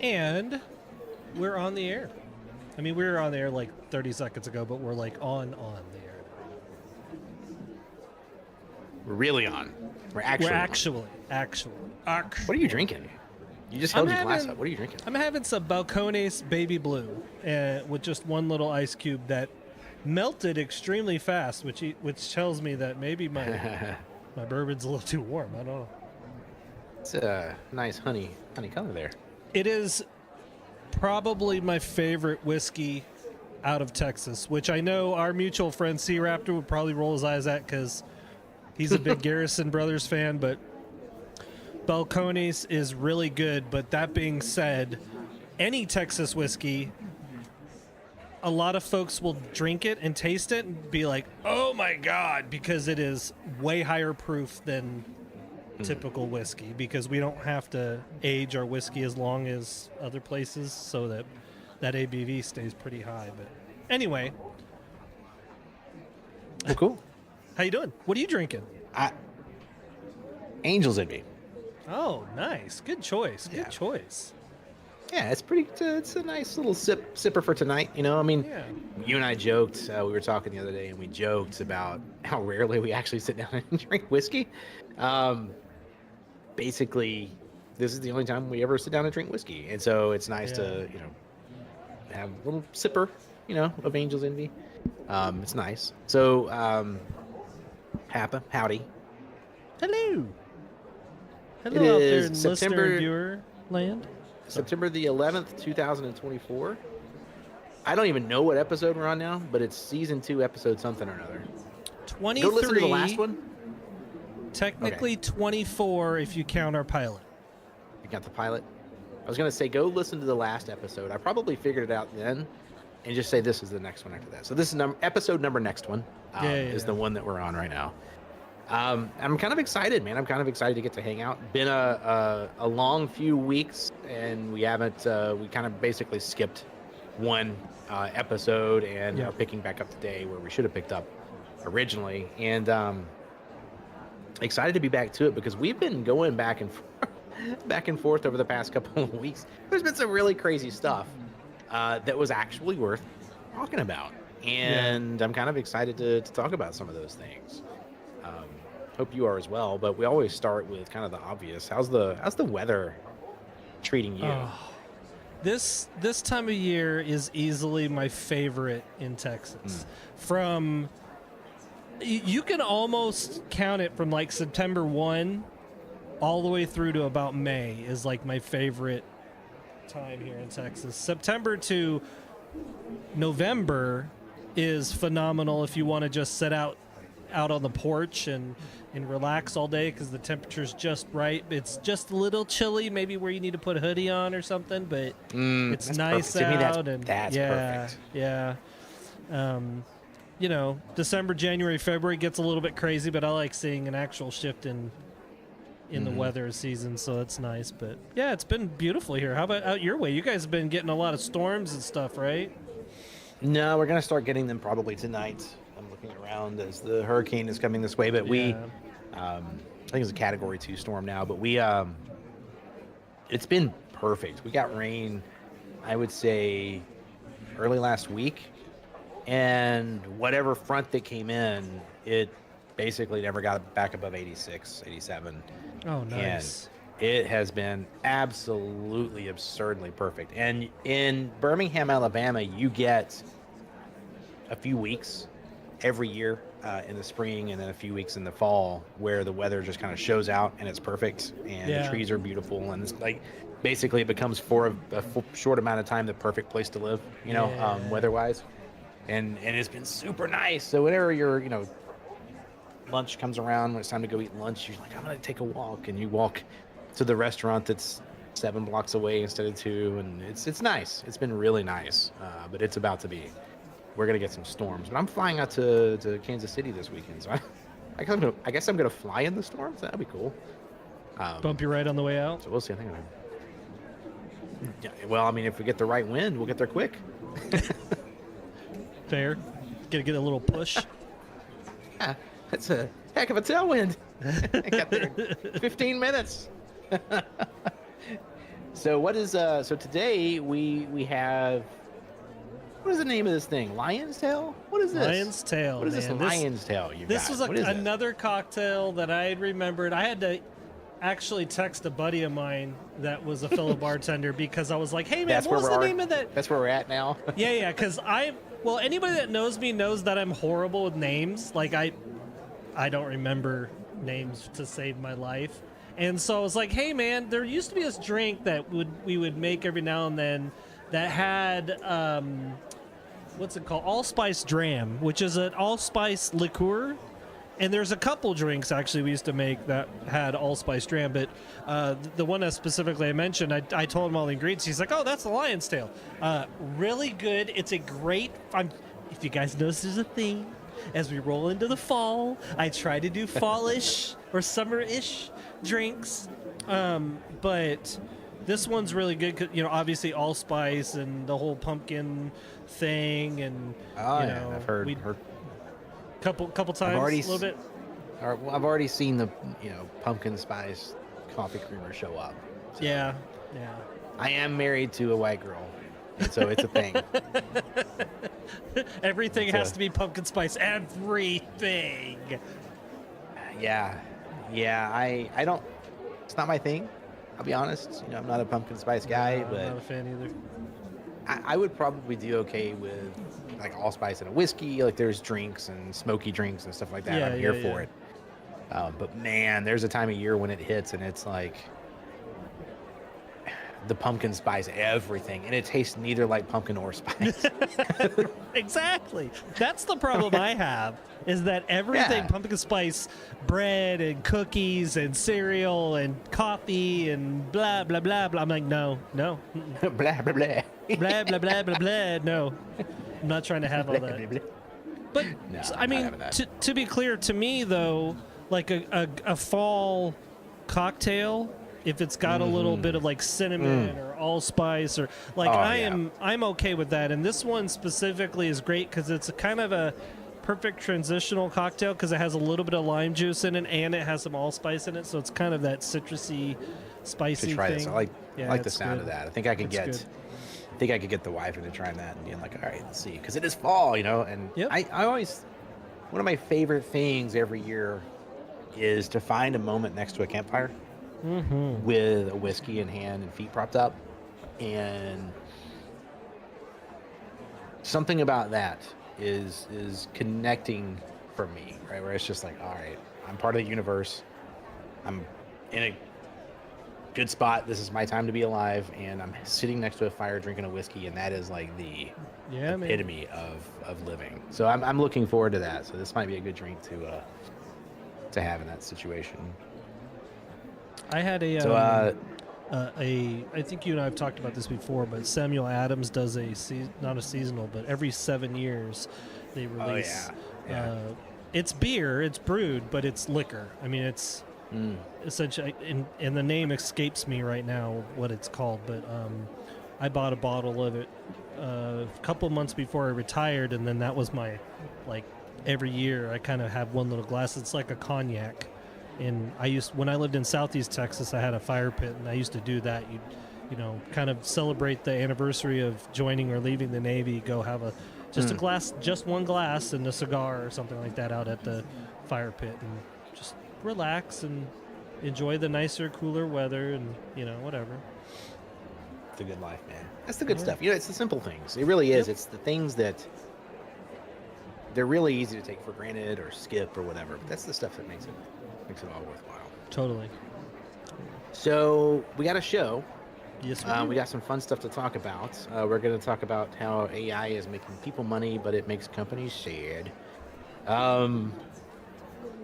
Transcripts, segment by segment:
And we're on the air. I mean, we were on the air like 30 seconds ago, but we're like on the air. We're really on. We're actually. Actually. What are you drinking? You just held your glass up. What are you drinking? I'm having some Balcones Baby Blue with just one little ice cube that melted extremely fast, which tells me that maybe my bourbon's a little too warm. I don't know. It's a nice honey color there. It is probably my favorite whiskey out of Texas, which I know our mutual friend C Raptor would probably roll his eyes at because he's a big Garrison Brothers fan, but Balcones is really good. But that being said, any Texas whiskey, a lot of folks will drink it and taste it and be like, oh my God, because it is way higher proof than typical whiskey, because we don't have to age our whiskey as long as other places, so that ABV stays pretty high. But anyway, well, cool. How you doing? What are you drinking? Angels in Me. Oh, nice. Good choice. Good Yeah. choice. Yeah, it's pretty. It's a nice little sipper for tonight. You know, I mean, Yeah. you and I joked. We were talking the other day, and we joked about how rarely we actually sit down and drink whiskey. Basically, this is the only time we ever sit down and drink whiskey, and so it's nice to have a little sipper, of Angels Envy. It's nice. So, howdy. Hello. Hello It out there is in September- listener and viewer land. September the 11th, 2024. I don't even know what episode we're on now, but it's season 2, episode something or another. 23. Go listen to the last one. Technically 24 if you count our pilot. You got the pilot. I was gonna say go listen to the last episode. I probably figured it out then, and just say this is the next one after that. So this is episode number next one. Is the one that we're on right now. I'm kind of excited, man. I'm kind of excited to get to hang out. Been a long few weeks, and we haven't. We kind of basically skipped one episode, and are picking back up today where we should have picked up originally. And excited to be back to it because we've been going back and forth over the past couple of weeks. There's been some really crazy stuff that was actually worth talking about, and I'm kind of excited to talk about some of those things. Hope you are as well, but we always start with kind of the obvious. How's the weather treating you? This time of year is easily my favorite in Texas. From you can almost count it from like September 1 all the way through to about May is like my favorite time here in Texas. September to November is phenomenal if you want to just sit out on the porch and relax all day because the temperature's just right. It's just a little chilly, maybe where you need to put a hoodie on or something, but it's nice out. That's perfect. Yeah. December, January, February gets a little bit crazy, but I like seeing an actual shift in the weather season, so that's nice. But yeah, it's been beautiful here. How about out your way? You guys have been getting a lot of storms and stuff, right? No, we're gonna start getting them probably tonight. I'm looking around as the hurricane is coming this way, but I think it's a Category 2 storm now, but it's been perfect. We got rain, I would say, early last week, and whatever front that came in, it basically never got back above 86, 87. Oh, nice. And it has been absolutely absurdly perfect. And in Birmingham, Alabama, you get a few weeks every year in the spring and then a few weeks in the fall where the weather just kind of shows out and it's perfect and the trees are beautiful, and it's like basically it becomes for a short amount of time the perfect place to live, weather-wise. And it's been super nice. So whenever your lunch comes around, when it's time to go eat lunch, you're like, I'm gonna take a walk, and you walk to the restaurant that's 7 blocks away instead of 2, and it's nice. It's been really nice, but it's about to be. We're gonna get some storms, but I'm flying out to Kansas City this weekend, so I guess I'm gonna fly in the storms. That'd be cool. Bump you right on the way out. So we'll see. Well, I mean, if we get the right wind, we'll get there quick. Fair. Get a little push. Yeah, that's a heck of a tailwind. I got there in 15 minutes. So what is so today we have, what is the name of this thing? Lion's Tail? What is this? Lion's Tail. What is man. this Lion's Tail you This got? was What is this? another cocktail that I had remembered. I had to actually text a buddy of mine that was a fellow bartender because I was like, "Hey man, what was the name of that?" That's where we're at now. Yeah, because well, anybody that knows me knows that I'm horrible with names. Like I don't remember names to save my life. And so I was like, "Hey man, there used to be this drink that we would make every now and then that had what's it called? Allspice Dram, which is an allspice liqueur. And there's a couple drinks actually we used to make that had allspice dram, but the one that specifically I mentioned, I told him all the ingredients. He's like, "Oh, that's the Lion's Tail. Really good. It's a great. If you guys notice, there's a theme as we roll into the fall. I try to do fallish or summer-ish drinks, but this one's really good. 'Cause, you know, obviously allspice and the whole pumpkin thing, and Oh you yeah, know, I've heard. couple times, already a little bit. I've already seen the pumpkin spice coffee creamer show up. So Yeah. I am married to a white girl, and so it's a thing. Everything It's has a- to be pumpkin spice. Everything. Yeah. I don't. It's not my thing. I'll be honest. I'm not a pumpkin spice guy, I'm but not a fan either. I would probably do okay with like allspice and a whiskey. Like there's drinks and smoky drinks and stuff like that. Yeah, I'm here yeah, for yeah. it. But man, there's a time of year when it hits and it's like the pumpkin spice everything, and it tastes neither like pumpkin or spice. Exactly. That's the problem I have is that everything Yeah. pumpkin spice bread and cookies and cereal and coffee and blah blah blah blah. I'm like, no, mm-mm. Blah blah blah. blah blah blah blah blah. No, I'm not trying to have all Blah, that. blah, blah. But No, I I'm not mean, having that. to be clear, to me though, like a fall cocktail, if it's got a little bit of like cinnamon or allspice or like Mm-hmm. Oh, yeah. I'm okay with that. And this one specifically is great because it's a kind of a perfect transitional cocktail because it has a little bit of lime juice in it and it has some allspice in it, so it's kind of that citrusy, spicy To try thing. this, I like the it's sound good. of that. I think I could It's get. good. I think I could get the wife into trying that and being like, all right, let's see, because it is fall, and Yep. I always, one of my favorite things every year is to find a moment next to a campfire Mm-hmm. with a whiskey in hand and feet propped up, and something about that is connecting for me, right? Where it's just like, all right, I'm part of the universe. I'm in a good spot. This is my time to be alive, and I'm sitting next to a fire drinking a whiskey, and that is like the Yeah, man. epitome of living. So I'm looking forward to that. So this might be a good drink to have in that situation. I had a So I think you and I have talked about this before, but Samuel Adams does not a seasonal, but every 7 years they release. yeah. It's beer, it's brewed, but it's liquor. I mean, it's essentially, and the name escapes me right now what it's called, but I bought a bottle of it a couple months before I retired, and then that was my like every year I kind of have one little glass. It's like a cognac. And when I lived in Southeast Texas, I had a fire pit, and I used to do that. You know, kind of celebrate the anniversary of joining or leaving the Navy. Go have a glass, just one glass, and a cigar or something like that out at the fire pit, and just relax and enjoy the nicer, cooler weather, and whatever. It's a good life, man. That's the good Yeah. stuff. It's the simple things. It really is. Yep. It's the things that they're really easy to take for granted or skip or whatever. But that's the stuff that makes it all worthwhile. Totally. So we got a show. Yes, We got some fun stuff to talk about. We're going to talk about how AI is making people money, but it makes companies sad.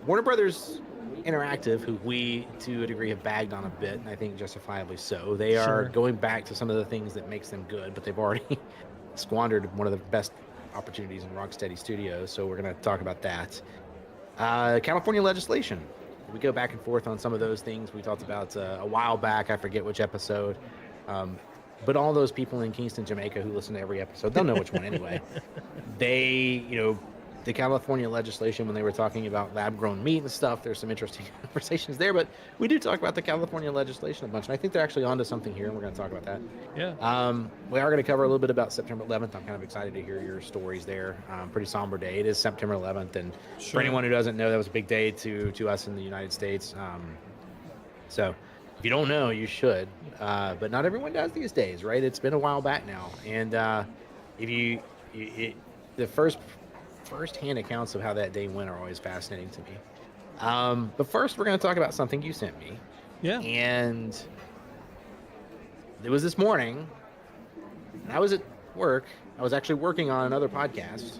Warner Brothers Interactive, who we, to a degree, have bagged on a bit, and I think justifiably so. They are Sure. going back to some of the things that makes them good, but they've already squandered one of the best opportunities in Rocksteady Studios, so we're going to talk about that. California legislation. We go back and forth on some of those things we talked about a while back. I forget which episode. But all those people in Kingston, Jamaica who listen to every episode, they'll know which one anyway. They, the California legislation when they were talking about lab-grown meat and stuff. There's some interesting conversations there, but we do talk about the California legislation a bunch, and I think they're actually onto something here, and we're going to talk about that. Yeah. We are going to cover a little bit about September 11th. I'm kind of excited to hear your stories there. Pretty somber day. It is September 11th, and for Sure. anyone who doesn't know, that was a big day to us in the United States. So if you don't know, you should. But not everyone does these days, right? It's been a while back now, and the first-hand accounts of how that day went are always fascinating to me. But first, we're going to talk about something you sent me. Yeah. And it was this morning, and I was at work. I was actually working on another podcast,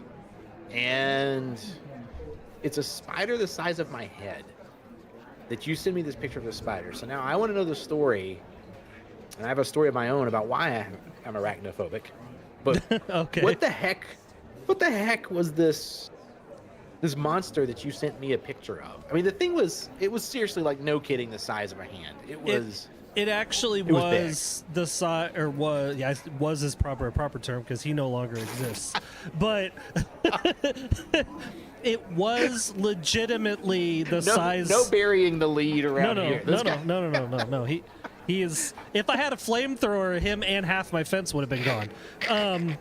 and it's a spider the size of my head that you sent me this picture of the spider. So now I want to know the story, and I have a story of my own about why I'm arachnophobic. But Okay. what the heck was this monster that you sent me a picture of? I mean, the thing was, it was seriously, like, no kidding, the size of a hand. It actually was was the size, or was his proper term because he no longer exists. But it was legitimately the size. No burying the lead around here. No. He is. If I had a flamethrower, him and half my fence would have been gone,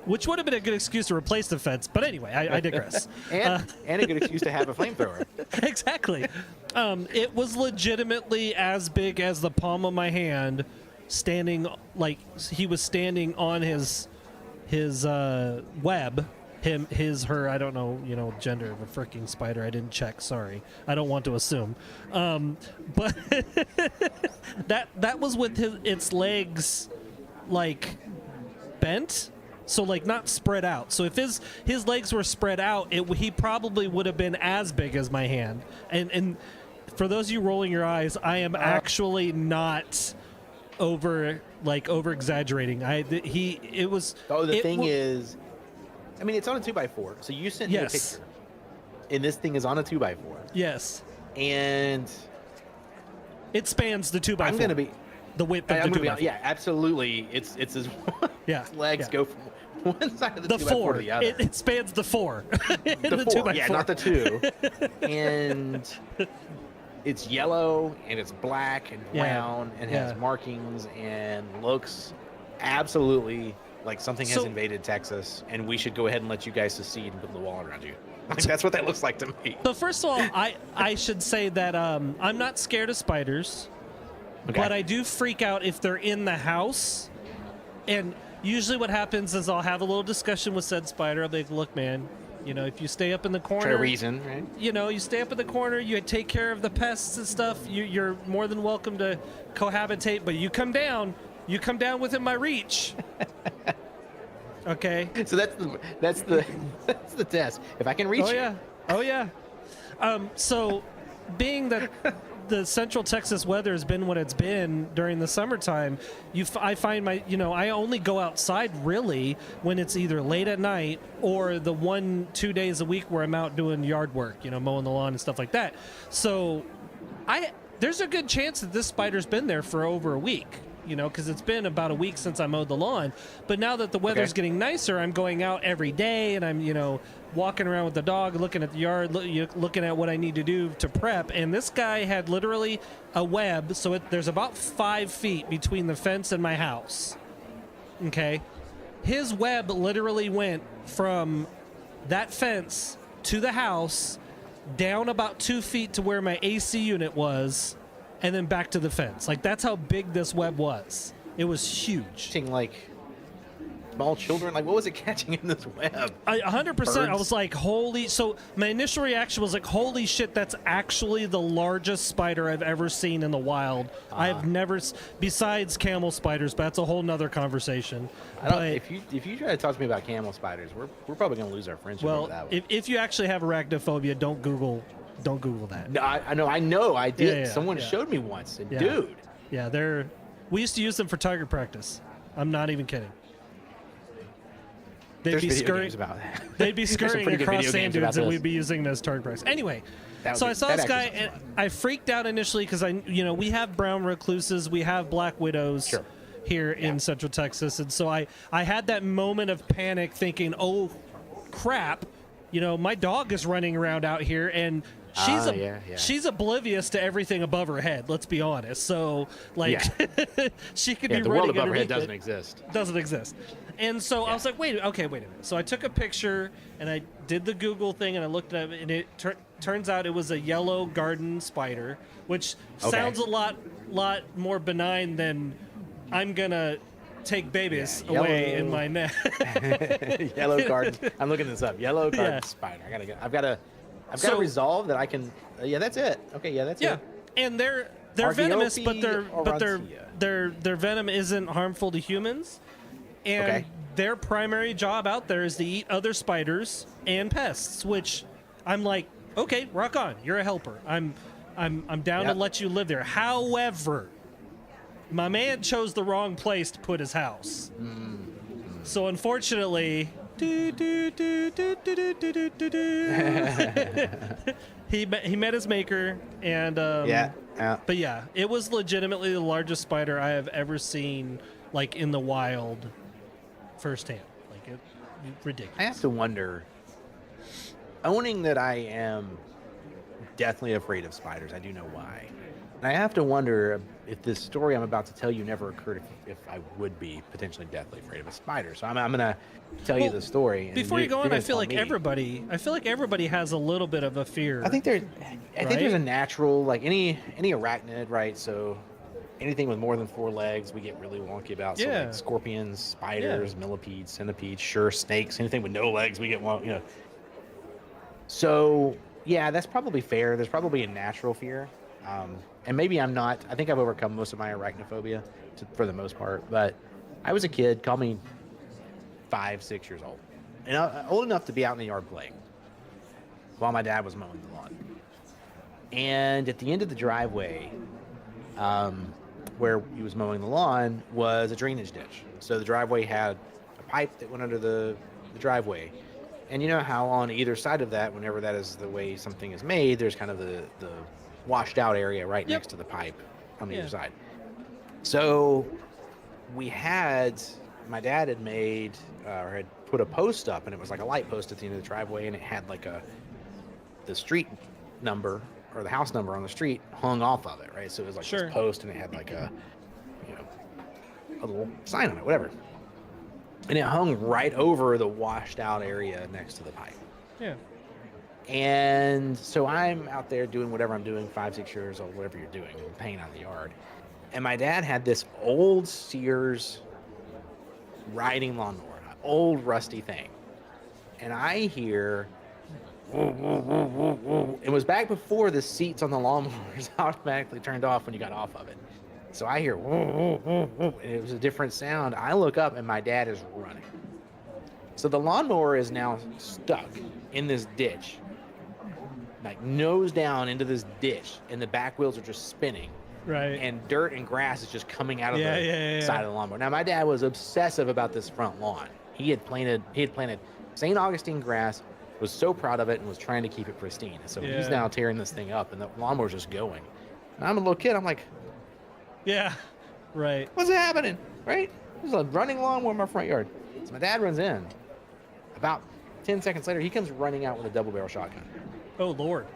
which would have been a good excuse to replace the fence. But anyway, I digress. and a good excuse to have a flamethrower. Exactly. It was legitimately as big as the palm of my hand, standing like he was standing on his web. Her, I don't know, gender of a freaking spider. I didn't check. Sorry. I don't want to assume. But that was with its legs, like, bent. So, like, not spread out. So if his legs were spread out, he probably would have been as big as my hand. And for those of you rolling your eyes, I am actually not over exaggerating. It was. Oh, the thing is, I mean, it's on a 2x4. So you sent me a picture, and this thing is on a 2x4. Yes. And it spans the 2x4. I'm gonna be the width of the 2x4. Yeah, absolutely. It's his legs go from one side of the 2x4 to the other. It spans the 4. The 4, yeah, not the 2. And it's yellow and it's black and brown and has markings and looks absolutely like something has invaded Texas, and we should go ahead and let you guys secede and build a wall around you. Like, that's what that looks like to me. So first of all, I should say that I'm not scared of spiders, but I do freak out if they're in the house. And usually what happens is I'll have a little discussion with said spider. I'll be like, look, man, if you stay up in the corner. Try to reason, right? You stay up in the corner, you take care of the pests and stuff, you're more than welcome to cohabitate, but you come down within my reach. Okay. So that's the test. If I can reach you. Oh yeah. So being that the Central Texas weather has been what it's been during the summertime, I find I only go outside really when it's either late at night or the 1-2 days a week where I'm out doing yard work, mowing the lawn and stuff like that. So there's a good chance that this spider's been there for over a week. Because it's been about a week since I mowed the lawn. But now that the weather's getting nicer, I'm going out every day, and I'm, walking around with the dog, looking at the yard, looking at what I need to do to prep. And this guy had literally a web, so there's about 5 feet between the fence and my house. Okay? His web literally went from that fence to the house, down about 2 feet to where my AC unit was, and then back to the fence. Like, that's how big this web was. It was huge. Like small children, like, what was it catching in this web? 100%. Birds? I was like, holy. So my initial reaction was like, holy shit, that's actually the largest spider I've ever seen in the wild. I've never, besides camel spiders, but that's a whole nother conversation. If you try to talk to me about camel spiders, we're probably going to lose our friendship over that one. If you actually have arachnophobia, don't Google that. No, I know. I did. Yeah, Someone showed me once. And dude. Yeah, we used to use them for target practice. I'm not even kidding. They'd be scurrying about that. They'd be scurrying across sand dunes, and we'd be using them as target practice. Anyway, so I saw this guy, and I freaked out initially because we have brown recluses, we have black widows here in Central Texas, and so I had that moment of panic, thinking, oh crap. my dog is running around out here, and Yeah. she's oblivious to everything above her head. Let's be honest. So like, she could Yeah, be the running world above her head underneath doesn't it. exist. Doesn't exist. And so I was like, wait a minute. So I took a picture and I did the Google thing and I looked at it, and it turns out it was a yellow garden spider, which sounds a lot more benign than I'm gonna take babies away in my net. Yellow garden. I'm looking this up. Yellow garden Yeah. spider. I've got to resolve that I can. Yeah, that's it. Okay, yeah, that's Yeah, it. and they're venomous, but Argiope their venom isn't harmful to humans, and Okay. their primary job out there is to eat other spiders and pests. Which I'm like, okay, rock on, you're a helper. I'm down to Yep. let you live there. However, my man chose the wrong place to put his house, so unfortunately. He met his maker, and Yeah. but yeah, it was legitimately the largest spider I have ever seen, like in the wild, firsthand. Like ridiculous. I have to wonder, owning that I am deathly afraid of spiders, I do know why. And I have to wonder if this story I'm about to tell you never occurred if I would be potentially deathly afraid of a spider. So I'm going to tell you Well, the story. And Before you go you're on, gonna I feel tell like me. everybody has a little bit of a fear. I think there's a natural, like any arachnid, right? So anything with more than 4 legs, we get really wonky about. So Yeah. like scorpions, spiders, millipedes, centipedes, sure, snakes, anything with no legs, we get wonky. So yeah, that's probably fair. There's probably a natural fear, and maybe I'm not. I think I've overcome most of my arachnophobia for the most part. But I was a kid. Call me 5, 6 years old, and old enough to be out in the yard playing while my dad was mowing the lawn. And at the end of the driveway, where he was mowing the lawn, was a drainage ditch. So the driveway had a pipe that went under the driveway. And you know how on either side of that, whenever that is the way something is made, there's kind of the washed out area right next to the pipe on the other side. So my dad had made, or had put a post up, and it was like a light post at the end of the driveway, and it had like the street number or the house number on the street hung off of it, right? So it was like this post, and it had like a little sign on it, whatever. And it hung right over the washed out area next to the pipe. Yeah. And so I'm out there doing whatever I'm doing, 5, 6 years old, whatever you're doing, painting out in the yard. And my dad had this old Sears riding lawnmower, an old rusty thing. And I hear, woo, woo, woo, woo, woo. It was back before the seats on the lawnmowers automatically turned off when you got off of it. So I hear, woo, woo, woo, woo, and it was a different sound. I look up and my dad is running. So the lawnmower is now stuck in this ditch, like nose down into this ditch, and the back wheels are just spinning. Right. And dirt and grass is just coming out of Yeah, the yeah. side of the lawnmower. Now my dad was obsessive about this front lawn. He had planted St. Augustine grass, was so proud of it, and was trying to keep it pristine. And so he's now tearing this thing up, and the lawnmower's just going. And I'm a little kid. I'm like, Yeah. Right. what's happening? Right? There's a running lawnmower in my front yard. So my dad runs in. About 10 seconds later, he comes running out with a double barrel shotgun. Oh Lord.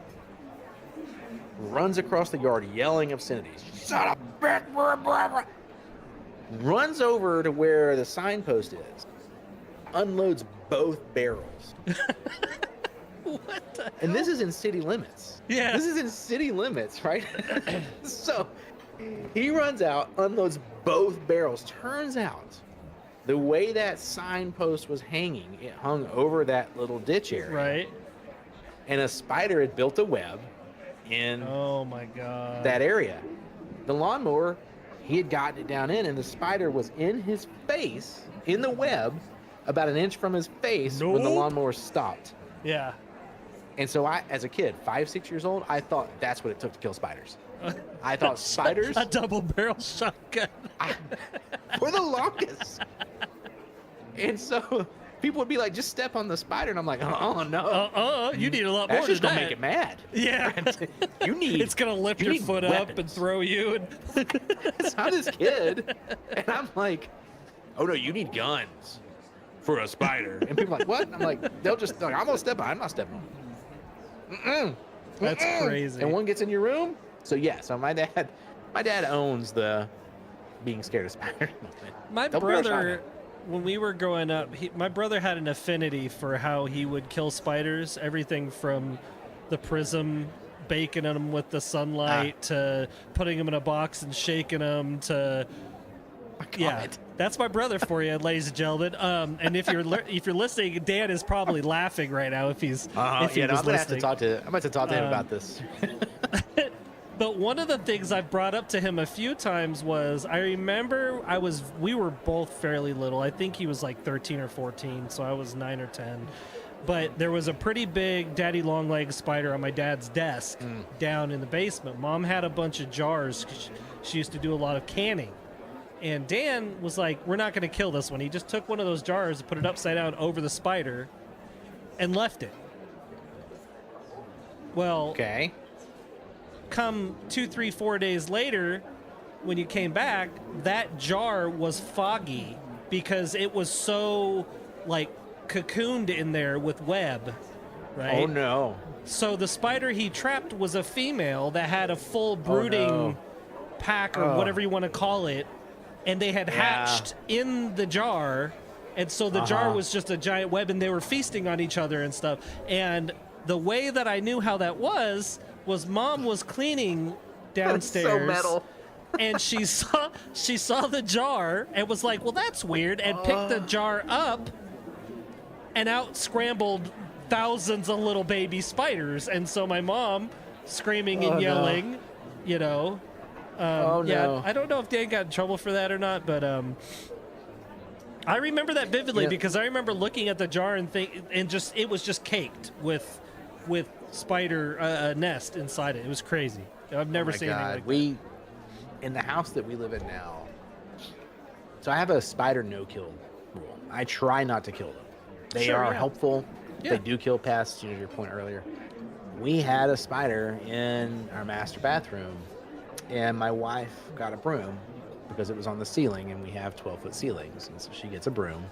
Runs across the yard yelling obscenities. Shut up, bitch, blah, blah, blah. Runs over to where the signpost is. Unloads both barrels. What the? And this is in city limits. Yeah. This is in city limits, right? So he runs out, unloads both barrels. Turns out the way that signpost was hanging, it hung over that little ditch area. Right. And a spider had built a web in Oh my God. that area. The lawnmower, he had gotten it down in, and the spider was in his face, in the web, about an inch from his face when the Nope. lawnmower stopped. Yeah. And so I, as a kid, 5, 6 years old, I thought that's what it took to kill spiders. I thought spiders A double barrel shotgun. were the longest. And so people would be like, just step on the spider. And I'm like, oh, no. You need a lot more That's just than going to that. make it mad. Yeah. You need. It's gonna lift you your need foot up and weapons. throw you. And So I'm this kid. And I'm like, oh, no, you need guns. for a spider. And people are like, what? And I'm like, they're like, I'm gonna step on. I'm not stepping on. Mm-mm. That's Mm-mm. crazy. And one gets in your room. So yeah. So my dad owns the being scared of spiders moment. My Don't wear a brother, shotgun. when we were growing up, my brother had an affinity for how he would kill spiders. Everything from the prism, baking them with the sunlight, to putting them in a box and shaking them, to yeah, God. that's my brother for you, ladies and gentlemen. And if you're listening, Dan is probably laughing right now if he's if he Yeah, no, was I'm gonna have to listening. talk to. I'm going to talk to him about this. But one of the things I brought up to him a few times was I remember we were both fairly little. I think he was like 13 or 14, so I was 9 or 10. But there was a pretty big daddy long leg spider on my dad's desk down in the basement. Mom had a bunch of jars 'cause she used to do a lot of canning. And Dan was like, we're not going to kill this one. He just took one of those jars and put it upside down over the spider and left it. Well, Okay. come 2, 3, 4 days later, when you came back, that jar was foggy because it was so like cocooned in there with web, right? Oh no. So the spider he trapped was a female that had a full brooding no. pack or Oh. whatever you want to call it, and they had hatched in the jar, and so the jar was just a giant web, and they were feasting on each other and stuff. And the way that I knew how that was Mom was cleaning downstairs. so metal. And she saw the jar and was like, well, that's weird, and picked the jar up, and out scrambled thousands of little baby spiders. And so my mom, screaming and Oh, no. yelling, you know. Oh, yeah, no. I don't know if Dan got in trouble for that or not, but I remember that vividly Yeah. because I remember looking at the jar and it was just caked with spider nest inside it. It was crazy. I've never Oh my seen God. anything like We in the house that we live in now. So I have a spider no-kill rule. I try not to kill them. They Sure, are yeah. helpful. Yeah. They do kill pests. You know, your point earlier. We had a spider in our master bathroom, and my wife got a broom because it was on the ceiling, and we have 12-foot ceilings, and so she gets a broom,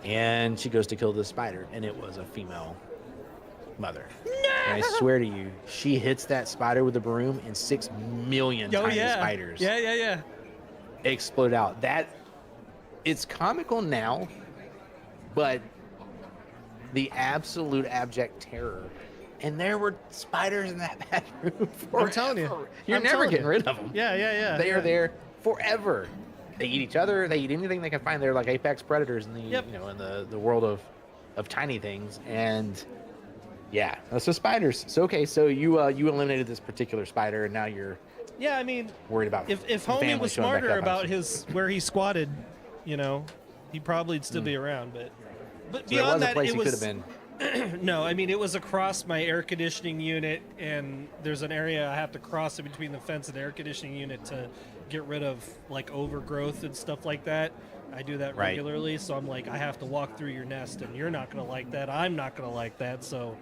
and she goes to kill this spider, and it was a female mother. And I swear to you, she hits that spider with a broom, and 6 million Oh tiny yeah, spiders yeah. explode out. It's comical now, but the absolute abject terror. And there were spiders in that bathroom forever. I'm telling you. You're I'm never telling getting you. rid of them. Yeah. They are there forever. They eat each other. They eat anything they can find. They're like apex predators in the Yep. in the world of tiny things. And yeah, so spiders. So okay, so you eliminated this particular spider, and now you're Yeah, I mean, worried about if the Homie family was showing back smarter up, about obviously. where he squatted, you know, he probably'd still be around. But So there beyond was a that, place it he was could have been. no. I mean, it was across my air conditioning unit, and there's an area I have to cross in between the fence and the air conditioning unit to get rid of like overgrowth and stuff like that. I do that Right. regularly, so I'm like, I have to walk through your nest, and you're not gonna like that. I'm not gonna like that. So,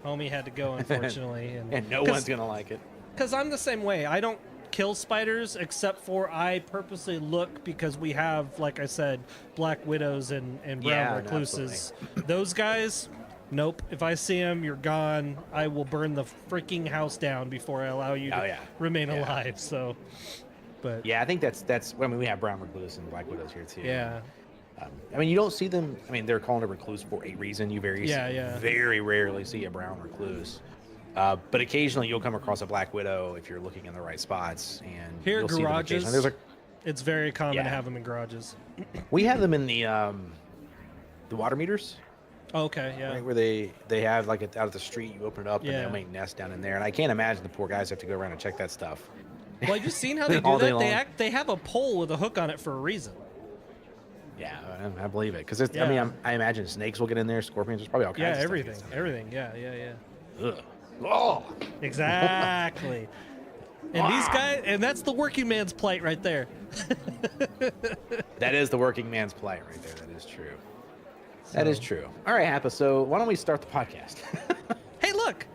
Homie had to go, unfortunately, And no 'cause- one's gonna like it. Because I'm the same way. I don't kill spiders except for I purposely look because we have, like I said, black widows and brown Yeah, no, recluses. Those guys, nope. If I see them, you're gone. I will burn the freaking house down before I allow you to Oh, yeah. remain Yeah. alive. So, but Yeah, I think that's. I mean, we have brown recluse and black widows here too. yeah. I mean, you don't see them. I mean, they're called a recluse for a reason. You Yeah. very rarely see a brown recluse. But occasionally you'll come across a black widow if you're looking in the right spots. And Here you'll at see them garages, occasionally. it's very common to Yeah. have them in garages. We have them in the water meters, Okay, yeah. right, where they have like out of the street. You open it up and Yeah. they'll make nests down in there. And I can't imagine the poor guys have to go around and check that stuff. Well, have you seen how they do All day that? long. They have a pole with a hook on it for a reason. Yeah, I believe it because I Yeah. mean, I imagine snakes will get in there, scorpions. There's probably all kinds Yeah, of stuff everything, gets in there. everything. Yeah. Ugh. Oh. Exactly. And these guys, and that's the working man's plight right there. That is the working man's plight right there. That is true. That is true. All right, Happa. So why don't we start the podcast? Hey, look,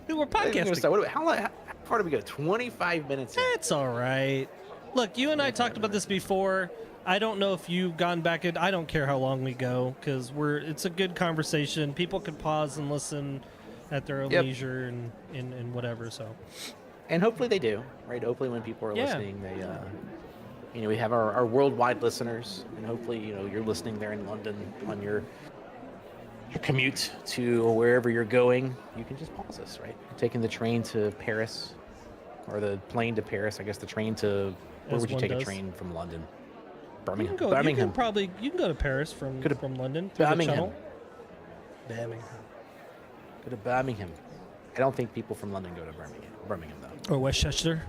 we're We're gonna podcasting. start- how far did we go? 25 minutes in. That's all right. Look, you and I talked about this before. I don't know if you've gone back. I don't care how long we go because it's a good conversation. People can pause and listen at their own Yep. leisure and whatever. So And hopefully they do, right? Hopefully when people are Yeah. listening, they, we have our worldwide listeners, and hopefully, you're listening there in London on your commute to wherever you're going. You can just pause us, right? Taking the train to Paris, or the plane to Paris. I guess the train to where As would you one take a does. train from London? you Birmingham. can go. Birmingham. You can go to Paris from Go to from London through the Birmingham. channel. Birmingham. Go to Birmingham. I don't think people from London go to Birmingham. Birmingham though. Or Westchester.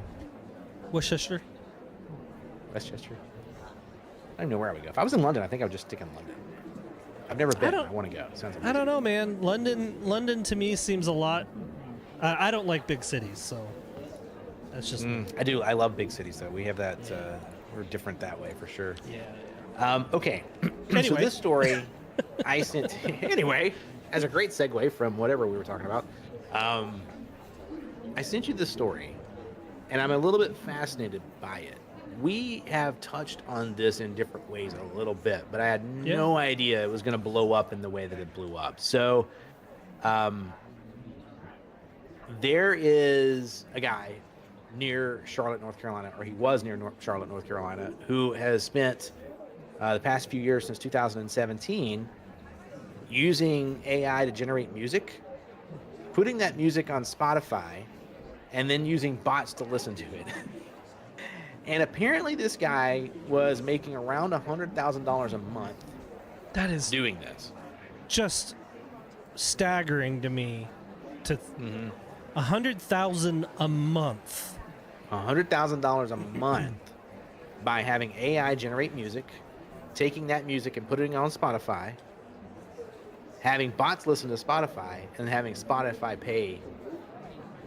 Westchester. Westchester. I don't even know where I would go. If I was in London, I think I would just stick in London. I've never been. don't- I want to go. Sounds I amazing. don't know, man. London to me seems a lot. I don't like big cities, so that's just me. I do. I love big cities, though. We have that. We're different that way for sure. Yeah. Okay. So Anyway. this story, I sent. Anyway, as a great segue from whatever we were talking about, I sent you this story, and I'm a little bit fascinated by it. We have touched on this in different ways a little bit, but I had no idea it was going to blow up in the way that it blew up. So, there is a guy near Charlotte, North Carolina, or he was near Charlotte, North Carolina, who has spent the past few years since 2017 using AI to generate music, putting that music on Spotify, and then using bots to listen to it. And apparently this guy was making around $100,000 a month That is doing this. just staggering to me. To 100,000 a month. $100,000 a month by having AI generate music, taking that music and putting it on Spotify, having bots listen to Spotify, and having Spotify pay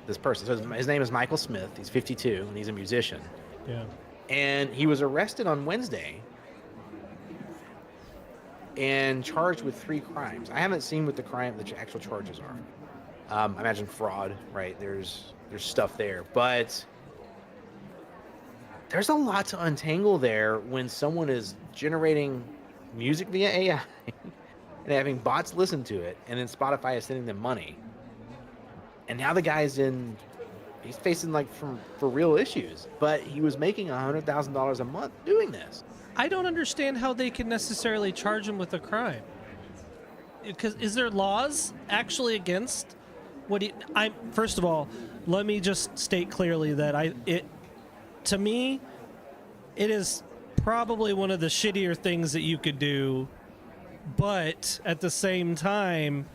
this person. So his name is Michael Smith. He's 52 and he's a musician. Yeah. And he was arrested on Wednesday and charged with 3 crimes. I haven't seen what the actual charges are. I imagine fraud, right? There's stuff there, but there's a lot to untangle there when someone is generating music via AI and having bots listen to it, and then Spotify is sending them money. And now the guy's he's facing for real issues, but he was making $100,000 a month doing this. I don't understand how they can necessarily charge him with a crime. Because is there laws actually against what I first of all, let me just state clearly that to me, it is probably one of the shittier things that you could do, but at the same time,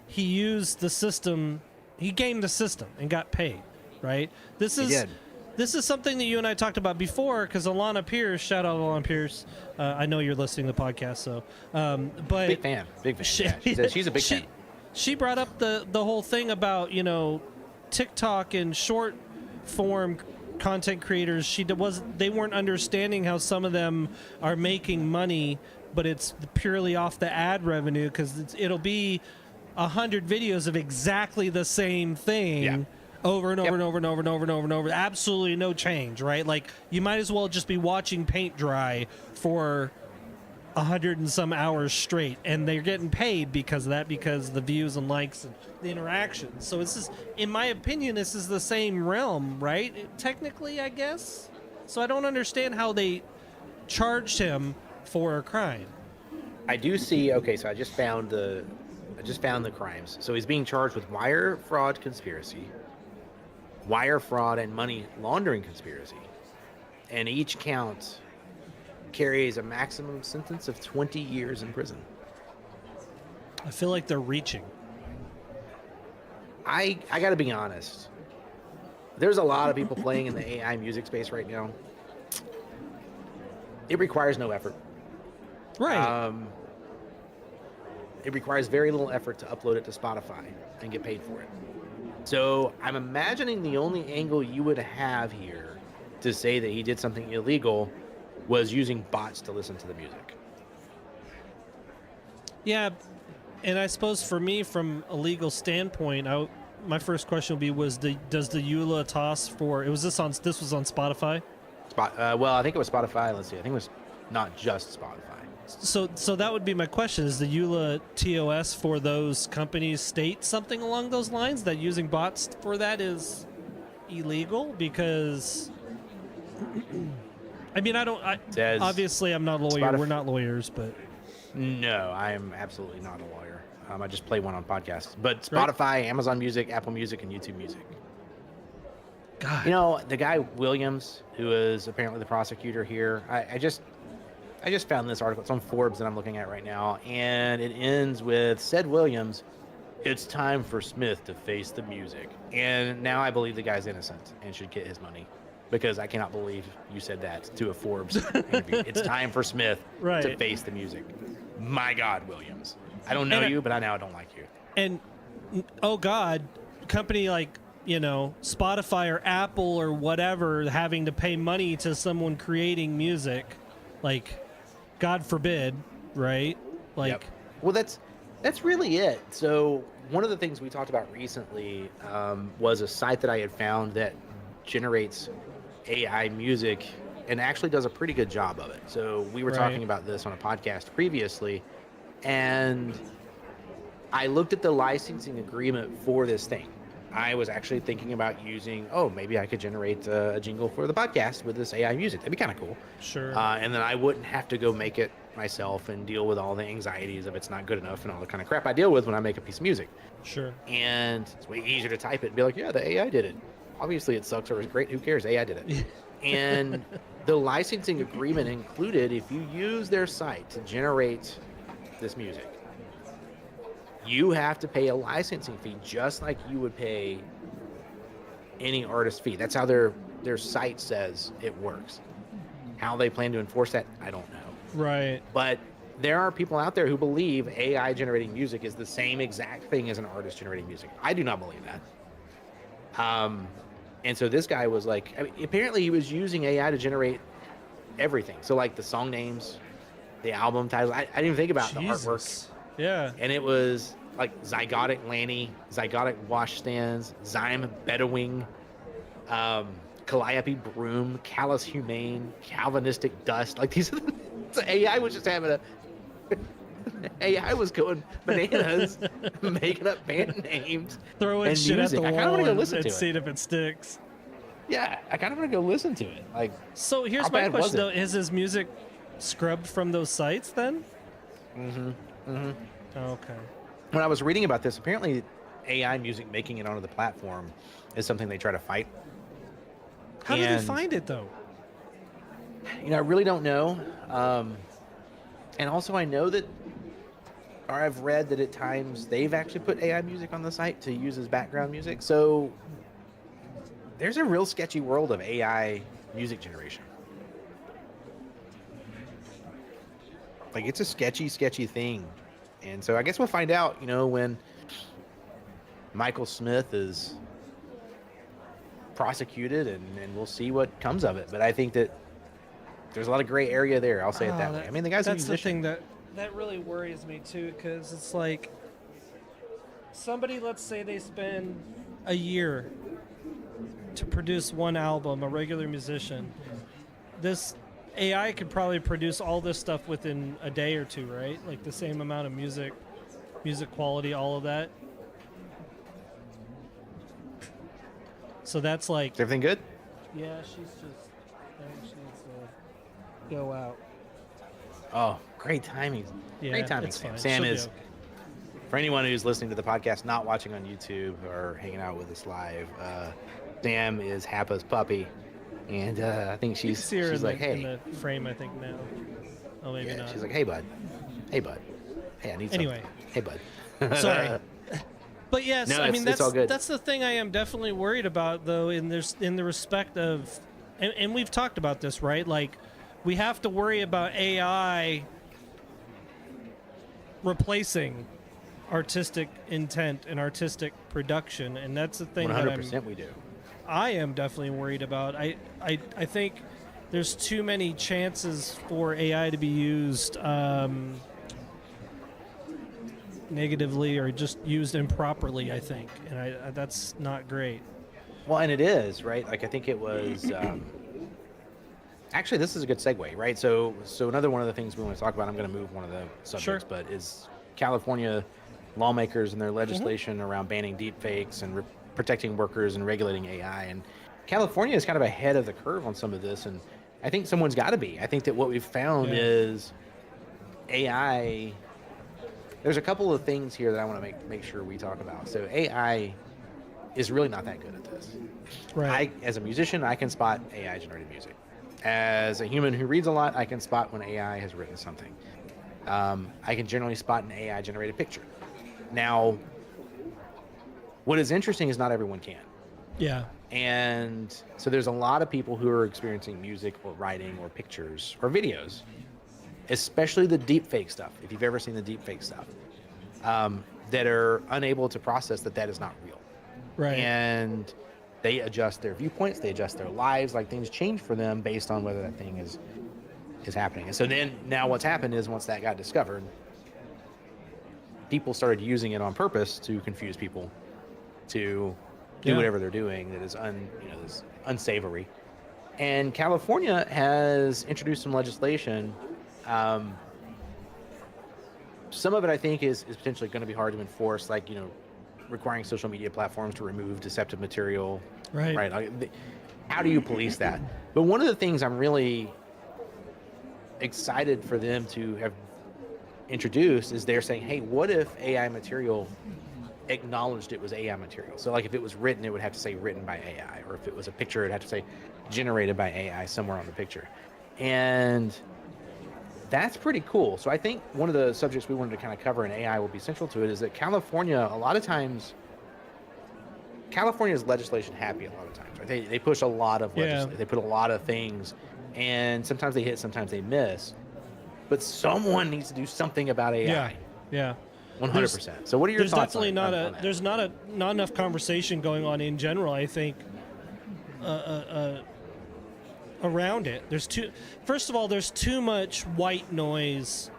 he used the system, he gamed the system and got paid, right? This is something that you and I talked about before, because Alana Pierce, shout out Alana Pierce, I know you're listening to the podcast, so but Big fan. Yeah, she said she's a big fan. She brought up the whole thing about TikTok and short form content creators. They weren't understanding how some of them are making money, but it's purely off the ad revenue, because it'll be 100 videos of exactly the same thing. Yeah. Over and over Yep. and over and over and over and over and over. Absolutely no change, right? Like, you might as well just be watching paint dry for 100 and some hours straight, and they're getting paid because of that, because the views and likes and the interactions. So this is, in my opinion, this is the same realm, right? Technically, I guess. So I don't understand how they charged him for a crime. I do see. Okay, so I just found the crimes. So he's being charged with wire fraud conspiracy, wire fraud, and money laundering conspiracy, and each count carries a maximum sentence of 20 years in prison. I feel like they're reaching. I got to be honest. There's a lot of people playing in the AI music space right now. It requires no effort. Right. It requires very little effort to upload it to Spotify and get paid for it. So I'm imagining the only angle you would have here to say that he did something illegal was using bots to listen to the music. Yeah, and I suppose for me, from a legal standpoint, my first question would be: does the EULA toss for? This was on Spotify? Well, I think it was Spotify. Let's see. I think it was not just Spotify. So that would be my question: is the EULA TOS for those companies state something along those lines that using bots for that is illegal? Because I mean, Says obviously I'm not a lawyer. We're not lawyers, but No, I am absolutely not a lawyer. I just play one on podcasts. But Right. Spotify, Amazon Music, Apple Music, and YouTube Music. God, You know, the guy Williams, who is apparently the prosecutor here, I just found this article. It's on Forbes that I'm looking at right now, and it ends with said Williams, "It's time for Smith to face the music." And now I believe the guy's innocent and should get his money, because I cannot believe you said that to a Forbes interview. It's time for Smith to Right. face the music. My God, Williams. I don't know And you, but I now don't like you. and oh God, company like Spotify or Apple or whatever having to pay money to someone creating music, like God forbid, right? Like. Yep. Well, that's really it. So one of the things we talked about recently was a site that I had found that generates AI music and actually does a pretty good job of it. So we were Right. talking about this on a podcast previously, and I looked at the licensing agreement for this thing. I was actually thinking about using, maybe I could generate a jingle for the podcast with this AI music. That'd be kind of cool. Sure. And then I wouldn't have to go make it myself and deal with all the anxieties of it's not good enough and all the kind of crap I deal with when I make a piece of music. Sure. And it's way easier to type it and be like, yeah, the AI did it. Obviously it sucks or it's great. Who cares? AI did it. And the licensing agreement included, if you use their site to generate this music, you have to pay a licensing fee just like you would pay any artist fee. That's how their site says it works. How they plan to enforce that, I don't know. Right. But there are people out there who believe AI generating music is the same exact thing as an artist generating music. I do not believe that. And so this guy was like, apparently he was using AI to generate everything. So like the song names, the album titles. I didn't even think about the artwork. Jesus. Yeah. And it was like Zygotic Lanny, Zygotic Washstands, Zyme Bedouin, Calliope Broom, Callous Humane, Calvinistic Dust. Like these are the AI was just having a AI was going bananas, making up band names. Throwing and shit music. at the I kind of wall want to and, listen to and it. seeing if it sticks. Yeah, I kind of want to go listen to it. Like, So here's How my bad was question it? though: is his music scrubbed from those sites then? Okay. when I was reading about this, apparently AI music making it onto the platform is something they try to fight. How did they And- find it though? I really don't know. And also, I know that, or I've read that at times they've actually put AI music on the site to use as background music. So there's a real sketchy world of AI music generation. Like, it's a sketchy thing. And so I guess we'll find out, when Michael Smith is prosecuted, and we'll see what comes of it. But I think that there's a lot of gray area there. I'll say it that way. I mean, the guy's a that's the musician. thing that really worries me too, because it's like somebody, let's say they spend a year to produce one album, a regular musician. This AI could probably produce all this stuff within a day or two, right? Like the same amount of music quality, all of that. So that's like, Is everything good? yeah, she's just, I think she needs to go out. Oh, great timing. Yeah, Great timing, it's Sam. fine. Sam She'll be is, okay. for anyone who's listening to the podcast, not watching on YouTube or hanging out with us live, Sam is Happa's puppy. And I think You can she's see her in, like, the, in hey. the frame, I think, now. Oh, maybe Yeah, not. she's like, hey, bud. Hey, bud. Hey, I need Anyway. something. Hey, bud. Sorry. But yes, No, I it's- mean it's that's all good. that's the thing I am definitely worried about, though. In the respect of, and we've talked about this, right? Like, we have to worry about AI replacing artistic intent and artistic production, and that's the thing that 100% we do. I am definitely worried about. I think there's too many chances for AI to be used negatively or just used improperly, I think. And I that's not great. Well, and it is, right? Like, I think it was Actually, this is a good segue, right? So another one of the things we want to talk about, I'm going to move one of the subjects, Sure. but is California lawmakers and their legislation around banning deep fakes and protecting workers and regulating AI. And California is kind of ahead of the curve on some of this, and I think someone's got to be. I think that what we've found Yeah. is AI. There's a couple of things here that I want to make sure we talk about. So AI is really not that good at this. Right. As a musician, I can spot AI generated music. As a human who reads a lot, I can spot when AI has written something. I can generally spot an AI generated picture. Now, what is interesting is not everyone can. Yeah. And so there's a lot of people who are experiencing music or writing or pictures or videos, especially the deep fake stuff, if you've ever seen the deep fake stuff, that are unable to process that is not real. Right. And they adjust their viewpoints, they adjust their lives, like things change for them based on whether that thing is happening. And so then now what's happened is once that got discovered, people started using it on purpose to confuse people, to do Yeah. whatever they're doing that is is unsavory. And California has introduced some legislation. Some of it I think is potentially going to be hard to enforce, like requiring social media platforms to remove deceptive material. Right. Right. How do you police that? But one of the things I'm really excited for them to have introduced is they're saying, hey, what if AI material acknowledged it was AI material? So like if it was written, it would have to say written by AI, or if it was a picture, it'd have to say generated by AI somewhere on the picture. And that's pretty cool. So I think one of the subjects we wanted to kind of cover in AI will be central to it is that California, a lot of times, California's legislation happy a lot of times. Right? They push a lot of legislation. They put a lot of things, and sometimes they hit, sometimes they miss. But someone needs to do something about AI. Yeah. Yeah. 100%. So what are your There's thoughts definitely on not that? there's not enough conversation going on in general, I think, around it. First of all, there's too much white noise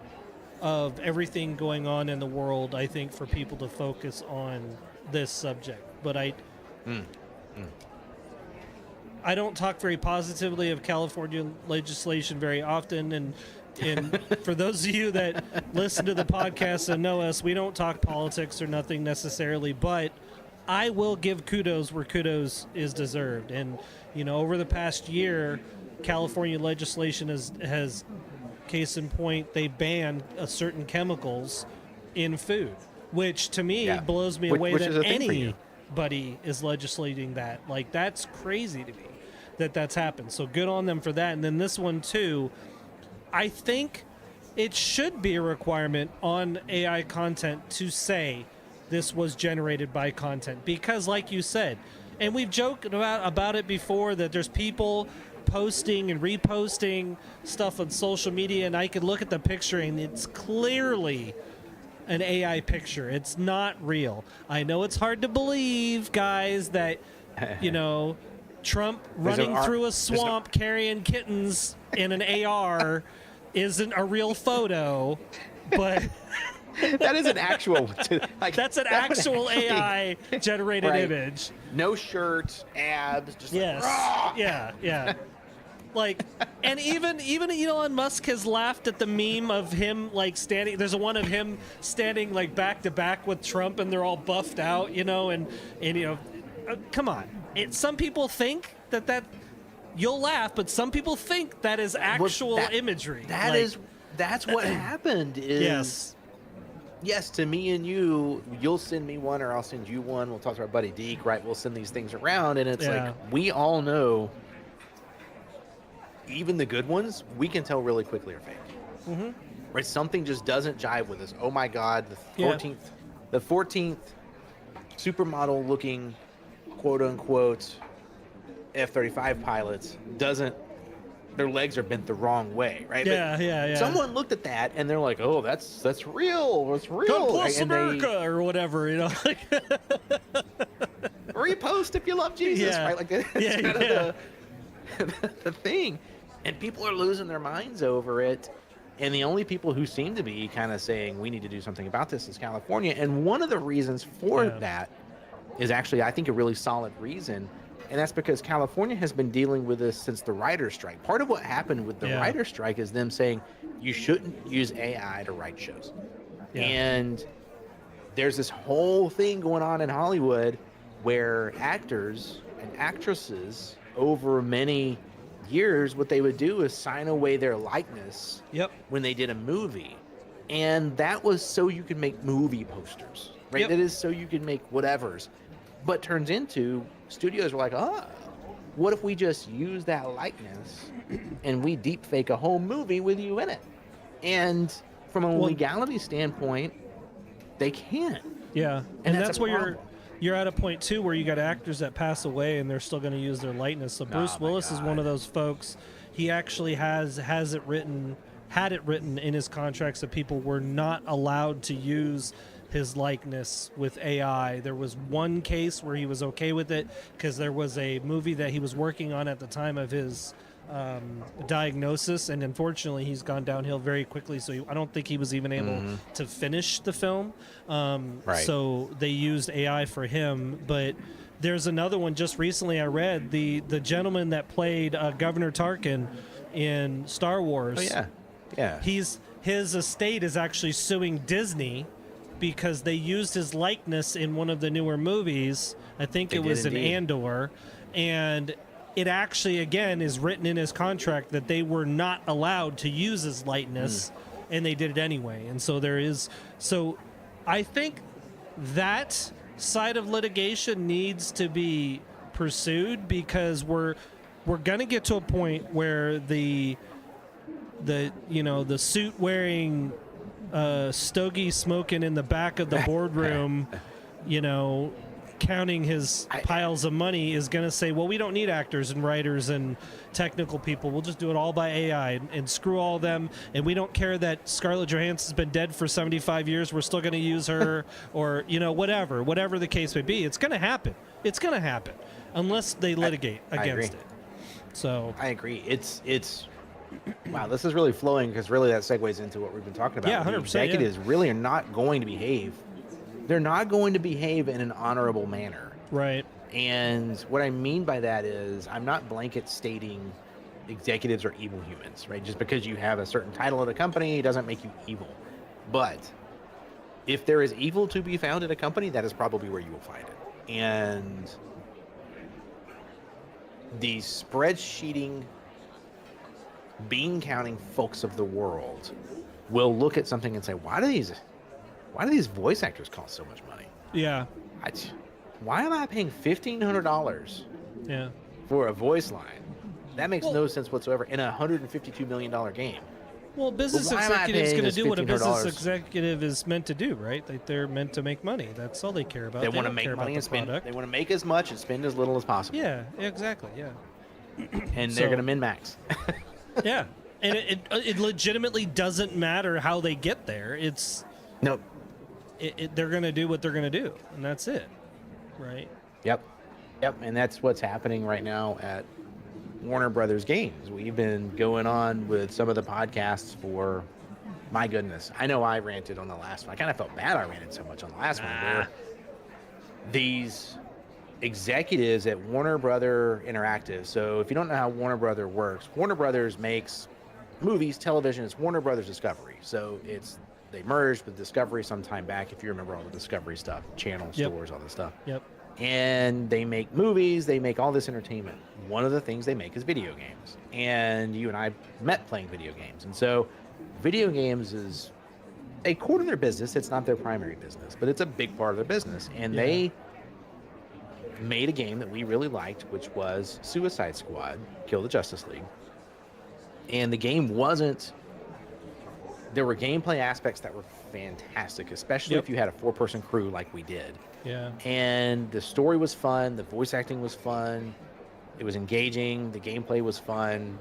of everything going on in the world, I think, for people to focus on this subject. But I don't talk very positively of California legislation very often, and for those of you that listen to the podcast and know us, we don't talk politics or nothing necessarily, but I will give kudos where kudos is deserved. And over the past year, California legislation has case in point, they banned certain chemicals in food, which to me blows me away which that is a thing for you. anybody is legislating that. Like, that's crazy to me that's happened. So good on them for that. And then this one too, I think it should be a requirement on AI content to say this was generated by content, because like you said, and we've joked about it before, that there's people posting and reposting stuff on social media, and I could look at the picture and it's clearly an AI picture. It's not real. I know it's hard to believe, guys, that Trump running through a swamp carrying kittens in an AR isn't a real photo, but that is an actual. that's an actual AI generated image. No shirt, abs, just yes, yeah. Like, and even Elon Musk has laughed at the meme of him like standing. There's one of him standing like back to back with Trump, and they're all buffed out, and come on. Some people think that you'll laugh, but some people think that is actual imagery. That's what happened. Yes, to me and you'll send me one, or I'll send you one. We'll talk to our buddy Deke, right? We'll send these things around, and it's like we all know. Even the good ones, we can tell really quickly are fake. Mm-hmm. Right? Something just doesn't jive with us. Oh my God, the 14th supermodel looking, quote unquote, F-35 pilots their legs are bent the wrong way, right? Yeah. Someone looked at that and they're like, "Oh, that's real. It's real." God bless America, or whatever, Repost if you love Jesus, right? Like that's kind of the thing. And people are losing their minds over it. And the only people who seem to be kind of saying we need to do something about this is California. And one of the reasons for that is actually, I think, a really solid reason And that's because California has been dealing with this since the writer's strike. Part of what happened with the Yeah. writer's strike is them saying you shouldn't use AI to write shows. Yeah. And there's this whole thing going on in Hollywood where actors and actresses over many years, what they would do is sign away their likeness Yep. when they did a movie. And that was so you could make movie posters, right? Yep. That is so you could make whatevers. But turns into studios were like, oh, what if we just use that likeness and we deep fake a whole movie with you in it? And from a Well- legality standpoint, they can't. Yeah, And and that's that's a where problem. you're at a point too where you got actors that pass away and they're still going to use their likeness. So Bruce my Willis is one God. of those folks. He actually had it written in his contracts that people were not allowed to use his likeness with AI. There was one case where he was okay with it because there was a movie that he was working on at the time of his diagnosis, and unfortunately he's gone downhill very quickly, so I don't think he was even able to finish the film. Right. So they used AI for him. But there's another one just recently I read, the gentleman that played Governor Tarkin in Star Wars. Oh, yeah. Yeah. His estate is actually suing Disney because they used his likeness in one of the newer movies. I think They it did was in indeed. Andor, and it actually again is written in his contract that they were not allowed to use his likeness, and they did it anyway. And so I think that side of litigation needs to be pursued, because we're going to get to a point where the suit wearing stogie smoking in the back of the boardroom, counting his piles of money, is going to say, well, we don't need actors and writers and technical people. We'll just do it all by AI and screw all of them. And we don't care that Scarlett Johansson's been dead for 75 years. We're still going to use her or, whatever the case may be. It's going to happen. It's going to happen unless they litigate I agree. against it. So I agree. It's wow, this is really flowing because really that segues into what we've been talking about. Yeah, The 100%, yeah. executives really are not going to behave. They're not going to behave in an honorable manner. right. And what I mean by that is I'm not blanket stating executives are evil humans, right? Just because you have a certain title at a company doesn't make you evil. But if there is evil to be found in a company, that is probably where you will find it. And the spreadsheeting, bean counting folks of the world will look at something and say, why do these voice actors cost so much money? Yeah. Why am I paying $1,500 Yeah. for a voice line? That makes Well- no sense whatsoever in a $152 million game. Well, business But why am I executive's paying going to this do what a business $1,500? executive is meant to do, right? Like they're meant to make money. That's all they care about. They want to don't make care money about and the spend. product. They want to make as much and spend as little as possible. Yeah, exactly. Yeah. And So- they're going to min max. Yeah. And it legitimately doesn't matter how they get there. It's No. they're going to do what they're going to do, and that's it, right? Yep. And that's what's happening right now at Warner Brothers Games. We've been going on with some of the podcasts for, my goodness. I know I ranted on the last one. I kind of felt bad I ranted so much on the last one. Where these executives at Warner Brother Interactive. So if you don't know how Warner Brother works, Warner Brothers makes movies, television. It's Warner Brothers Discovery. So they merged with Discovery some time back, if you remember all the Discovery stuff, channels, Yep. stores, all this stuff. Yep. And they make movies, they make all this entertainment. One of the things they make is video games. And you and I met playing video games. And so video games is a quarter of their business. It's not their primary business, but it's a big part of their business. And Yeah. they made a game that we really liked, which was Suicide Squad, Kill the Justice League. And the game wasn't, there were gameplay aspects that were fantastic, especially Yep. if you had a 4-person crew like we did. Yeah. And the story was fun, the voice acting was fun, it was engaging, the gameplay was fun,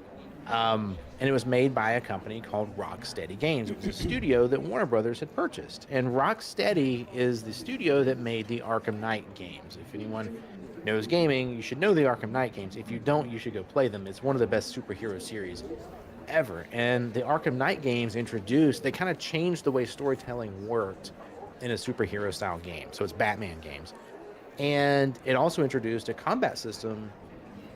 and it was made by a company called Rocksteady Games. It was a studio that Warner Brothers had purchased, and Rocksteady is the studio that made the Arkham Knight games. If anyone knows gaming, you should know the Arkham Knight games. If you don't, you should go play them. It's one of the best superhero series ever. And the Arkham Knight games they kind of changed the way storytelling worked in a superhero style game. So it's Batman games. And it also introduced a combat system,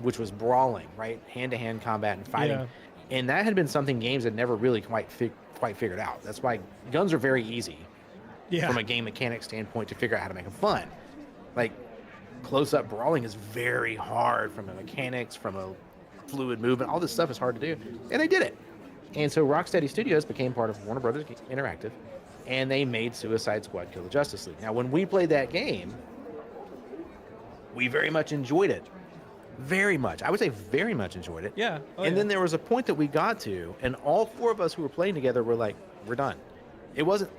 which was brawling, right? Hand-to-hand combat and fighting. Yeah. And that had been something games had never really quite figured out. That's why guns are very easy Yeah. from a game mechanic standpoint to figure out how to make them fun. Like, close-up brawling is very hard from a mechanics, from a fluid movement. All this stuff is hard to do, and they did it. And so Rocksteady Studios became part of Warner Brothers Interactive, and they made Suicide Squad Kill the Justice League. Now, when we played that game, we very much enjoyed it. Very much. I would say very much enjoyed it. Yeah. Oh, and yeah. then there was a point that we got to, and all four of us who were playing together were like, we're done. It wasn't,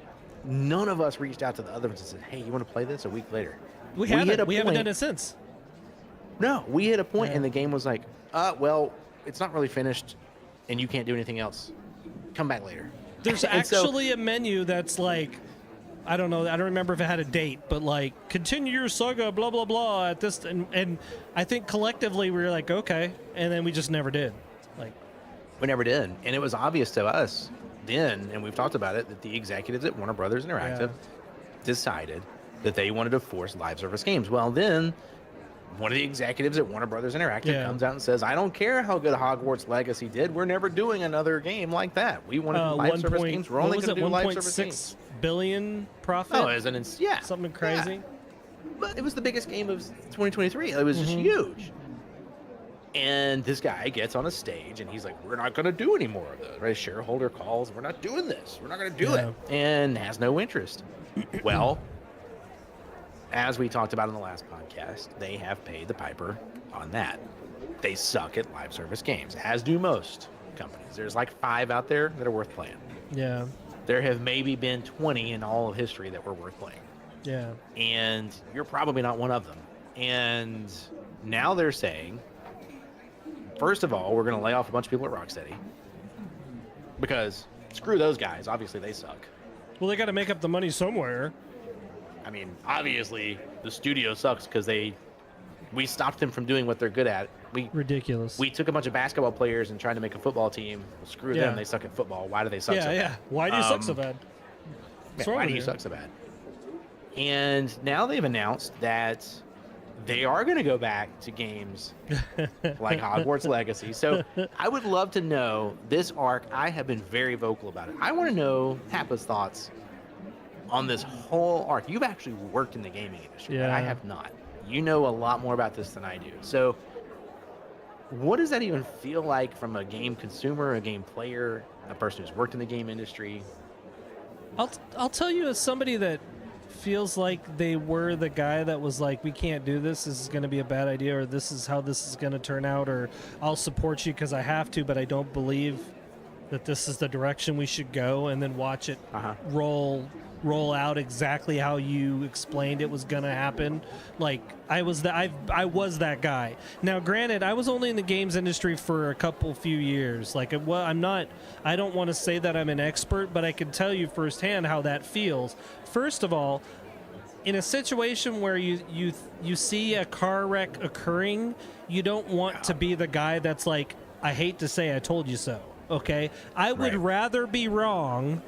none of us reached out to the other ones and said, hey, you want to play this a week later? we hit haven't. a We haven't point- done it since. No, we hit a point Yeah. and the game was like, well, it's not really finished and you can't do anything else. Come back later. There's And so- actually a menu that's like, I don't know, I don't remember if it had a date, but like, continue your saga, blah, blah, blah, at this. And I think collectively we were like, okay. And then we just never did. Like, We never did. And it was obvious to us then, and we've talked about it, that the executives at Warner Brothers Interactive decided that they wanted to force live service games. Well, then one of the executives at Warner Brothers Interactive Yeah. comes out and says, I don't care how good Hogwarts Legacy did. We're never doing another game like that. We want to do live service games. We're only going to do live service games. 1.6 billion profit? Oh, as an yeah. Something crazy? Yeah. But it was the biggest game of 2023. It was just huge. And this guy gets on a stage and he's like, we're not going to do any more of this. Right? A shareholder calls, we're not doing this. We're not going to do Yeah. it. And has no interest. Well, as we talked about in the last podcast, they have paid the piper on that. They suck at live service games, as do most companies. There's like 5 out there that are worth playing. Yeah. There have maybe been 20 in all of history that were worth playing. Yeah. And you're probably not one of them. And now they're saying, first of all, we're going to lay off a bunch of people at Rocksteady because screw those guys. Obviously, they suck. Well, they got to make up the money somewhere. I mean, obviously, the studio sucks because we stopped them from doing what they're good at. Ridiculous. We took a bunch of basketball players and tried to make a football team. Well, screw Yeah. them. They suck at football. Why do they suck so yeah. bad? Why do you suck so bad? Yeah, What's wrong why with do you you? suck so bad? And now they've announced that they are going to go back to games like Hogwarts Legacy. So I would love to know this arc. I have been very vocal about it. I want to know Tappa's thoughts on this whole arc. You've actually worked in the gaming industry, and I Yeah. have not. You know a lot more about this than I do. So what does that even feel like from a game consumer, a game player, a person who's worked in the game industry? I'll tell you, as somebody that feels like they were the guy that was like, we can't do this is going to be a bad idea, or this is how this is going to turn out, or I'll support you because I have to, but I don't believe that this is the direction we should go, and then watch it roll out exactly how you explained it was going to happen. Like, I was that guy. Now, granted, I was only in the games industry for a few years. Like, well, I don't want to say that I'm an expert, but I can tell you firsthand how that feels. First of all, in a situation where you see a car wreck occurring, you don't want to be the guy that's like, I hate to say I told you so. Okay? I would Right. rather be wrong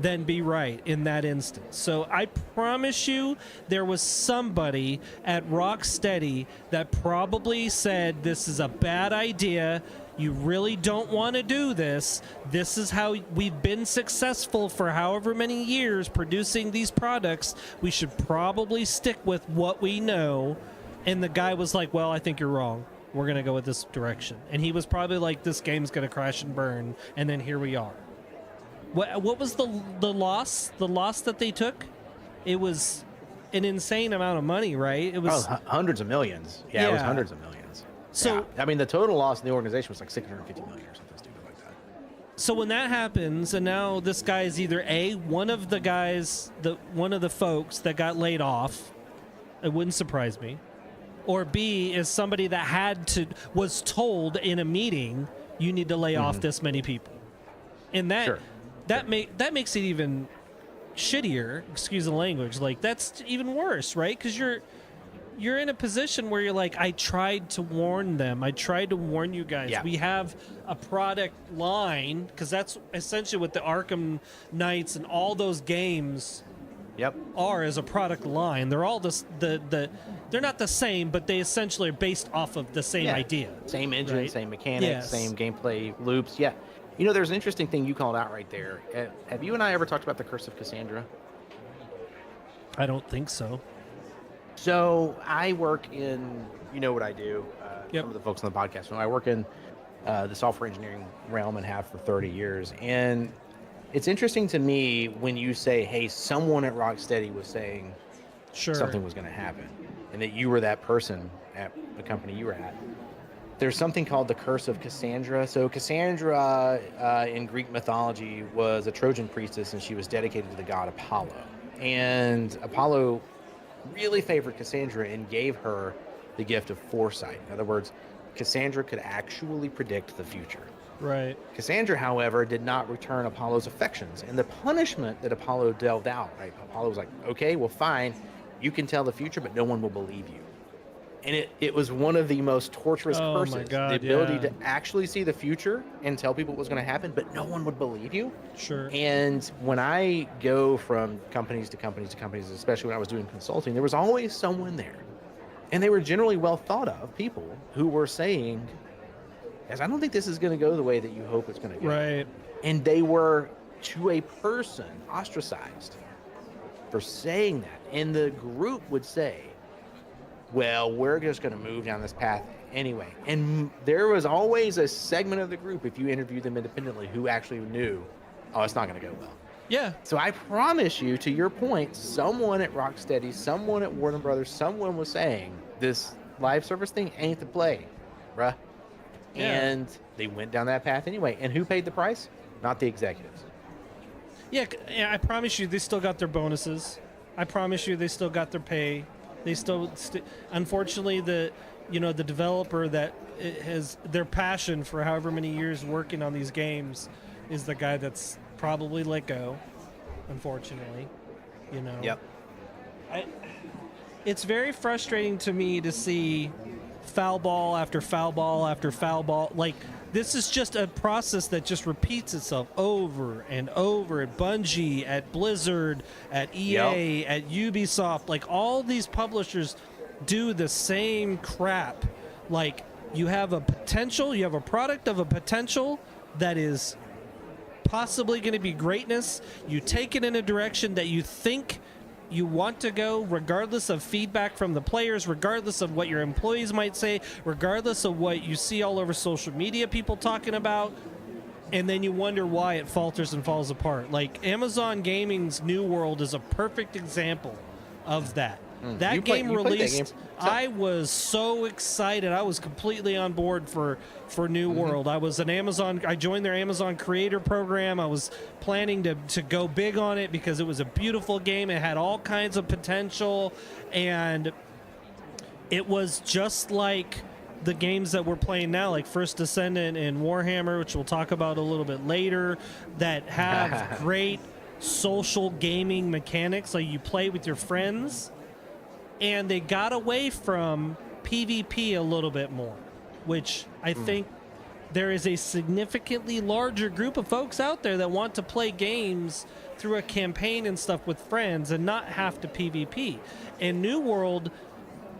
than be right in that instance. So I promise you, there was somebody at Rocksteady that probably said, this is a bad idea. You really don't want to do this. This is how we've been successful for however many years producing these products. We should probably stick with what we know. And the guy was like, well, I think you're wrong. We're going to go with this direction. And he was probably like, this game's going to crash and burn. And then here we are. What was the loss? The loss that they took? It was an insane amount of money, right? It was Hundreds of millions. Yeah, it was Yeah. hundreds of millions. So- yeah. I mean, the total loss in the organization was like 650 million or something stupid like that. so when that happens, and now this guy is either one of the guys, one of the folks that got laid off. It wouldn't surprise me. Or B is somebody that was told in a meeting, you need to lay off this many people. And Sure. that makes it even shittier, excuse the language. Like, that's even worse, right? Because you're in a position where you're like, I tried to warn them. I tried to warn you guys. Yeah. We have a product line, because that's essentially what the Arkham Knights and all those games Yep. are as a product line. They're all they're not the same, but they essentially are based off of the same idea. Same engine, right? same mechanics, Yes. same gameplay loops. Yeah. You know, there's an interesting thing you called out right there. Have you and I ever talked about the Curse of Cassandra? I don't think so. So I work in, you know what I do. Yep. Some of the folks on the podcast know I work in the software engineering realm and have for 30 years. And it's interesting to me when you say, hey, someone at Rocksteady was saying Sure. something was going to happen and that you were that person at the company you were at. There's something called the Curse of Cassandra. So Cassandra in Greek mythology was a Trojan priestess, and she was dedicated to the god Apollo. And Apollo really favored Cassandra and gave her the gift of foresight. In other words, Cassandra could actually predict the future. Right. Cassandra, however, did not return Apollo's affections. And the punishment that Apollo dealt out, right? Apollo was like, okay, well, fine. You can tell the future, but no one will believe you. And it was one of the most torturous Oh, my curses. God, the ability yeah. to actually see the future and tell people what was going to happen, but no one would believe you. Sure. And when I go from companies to companies to companies, especially when I was doing consulting, there was always someone there. And they were generally well thought of people who were saying, "Guys, I don't think this is going to go the way that you hope it's going to go." Right. And they were, to a person, ostracized for saying that. And the group would say, well, we're just going to move down this path anyway. And there was always a segment of the group, if you interviewed them independently, who actually knew, oh, it's not going to go well. Yeah. So I promise you, to your point, someone at Rocksteady, someone at Warner Brothers, someone was saying, this live service thing ain't the play, bruh. Yeah. And they went down that path anyway. And who paid the price? Not the executives. Yeah, I promise you, they still got their bonuses. I promise you, they still got their pay. They still, unfortunately, the developer that has their passion for however many years working on these games is the guy that's probably let go. Unfortunately, Yep. It's very frustrating to me to see foul ball after foul ball after foul ball. Like, this is just a process that just repeats itself over and over at Bungie, at Blizzard, at EA, at Ubisoft. Like, all these publishers do the same crap. Like, you have a potential, you have a product of a potential that is possibly going to be greatness. You take it in a direction that you think you want to go, regardless of feedback from the players, regardless of what your employees might say, regardless of what you see all over social media people talking about, and then you wonder why it falters and falls apart. Like, Amazon Gaming's New World is a perfect example of that. That You game played that released, game. I was so excited. I was completely on board for New World. I joined their Amazon Creator Program. I was planning to go big on it because it was a beautiful game. It had all kinds of potential, and it was just like the games that we're playing now, like First Descendant and Warhammer, which we'll talk about a little bit later, that have great social gaming mechanics. Like, you play with your friends, and they got away from PvP a little bit more, which I think there is a significantly larger group of folks out there that want to play games through a campaign and stuff with friends and not have to PvP. And New World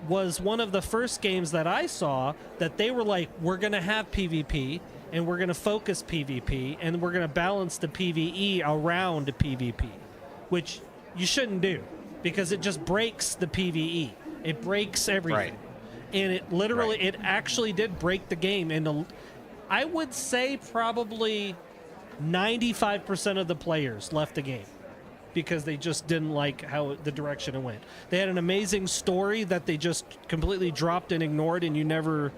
was one of the first games that I saw that they were like, we're going to have PvP and we're going to focus PvP and we're going to balance the PvE around PvP, which you shouldn't do because it just breaks the PvE. It breaks everything. Right. And it literally, it actually did break the game. And I would say probably 95% of the players left the game because they just didn't like how the direction it went. They had an amazing story that they just completely dropped and ignored, and you never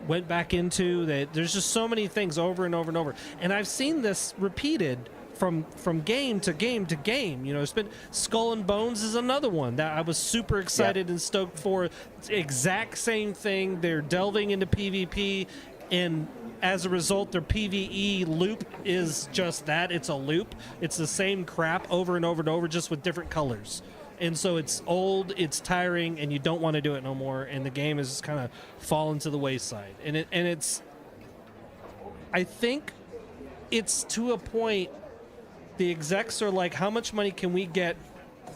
went back into. There's just so many things over and over and over. And I've seen this repeated from game to game to game. It's been Skull and Bones is another one that I was super excited and stoked for. It's the exact same thing. They're delving into PvP, and as a result, their PvE loop is just that. It's a loop. It's the same crap over and over and over, just with different colors. And so it's old, it's tiring, and you don't want to do it no more. And the game has kind of fallen to the wayside. And it's, I think it's to a point. The execs are like, how much money can we get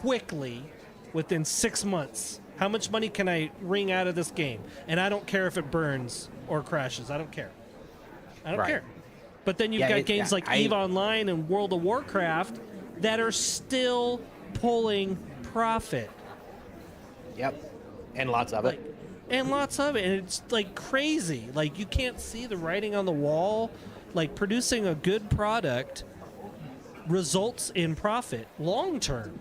quickly within 6 months. How much money can I wring out of this game? And I don't care if it burns or crashes. I don't care. I don't Right. care. But then you've Yeah, got games like I- EVE Online and World of Warcraft that are still pulling profit. Yep. And lots of Like, it. and lots of it. And it's like crazy. Like you can't see the writing on the wall. Like producing a good product results in profit long term.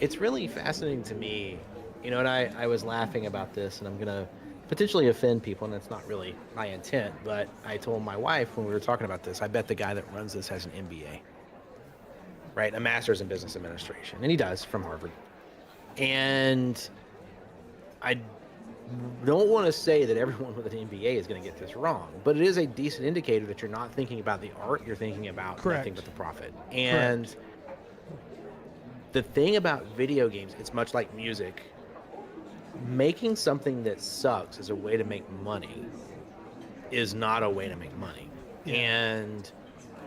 It's really fascinating to me, and I was laughing about this, and I'm going to potentially offend people, and that's not really my intent, but I told my wife when we were talking about this, I bet the guy that runs this has an MBA, right? A master's in business administration, and he does, from Harvard. And I don't want to say that everyone with an MBA is going to get this wrong, but it is a decent indicator that you're not thinking about the art, you're thinking about Correct. nothing but the profit. And the thing about video games, it's much like music. Making something that sucks as a way to make money is not a way to make money. Yeah. And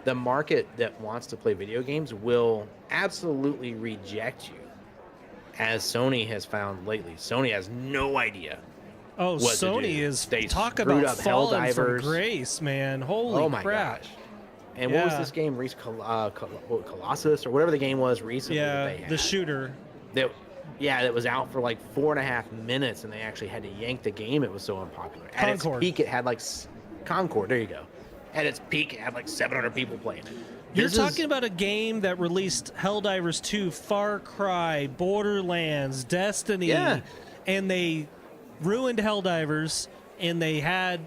the market that wants to play video games will absolutely reject you, as Sony has found lately. Sony has no idea. Oh, what to Sony do. is They talk screwed about up falling from Helldivers. grace, man. Holy Oh my crap. gosh. And what was Yeah. this game? Colossus or whatever the game was recently. that they Yeah, had. the shooter. That was out for like 4.5 minutes, and they actually had to yank the game. It was so unpopular. At its Concord. peak, it had like Concord. There you go. At its peak, it had like 700 people playing it. You're This is- talking about a game that released Helldivers 2, Far Cry, Borderlands, Destiny, Yeah. and they ruined Helldivers, and they had,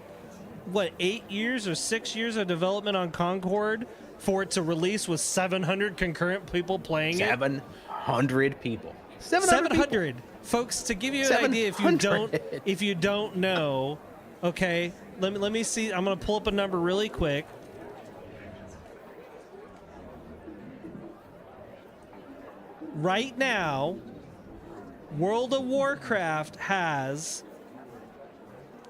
8 years or 6 years of development on Concord for it to release with 700 concurrent people playing it? 700 people. 700 people. 700. Folks, to give you an idea, if you 700. don't know, okay, let me see. I'm going to pull up a number really quick. Right now, World of Warcraft has,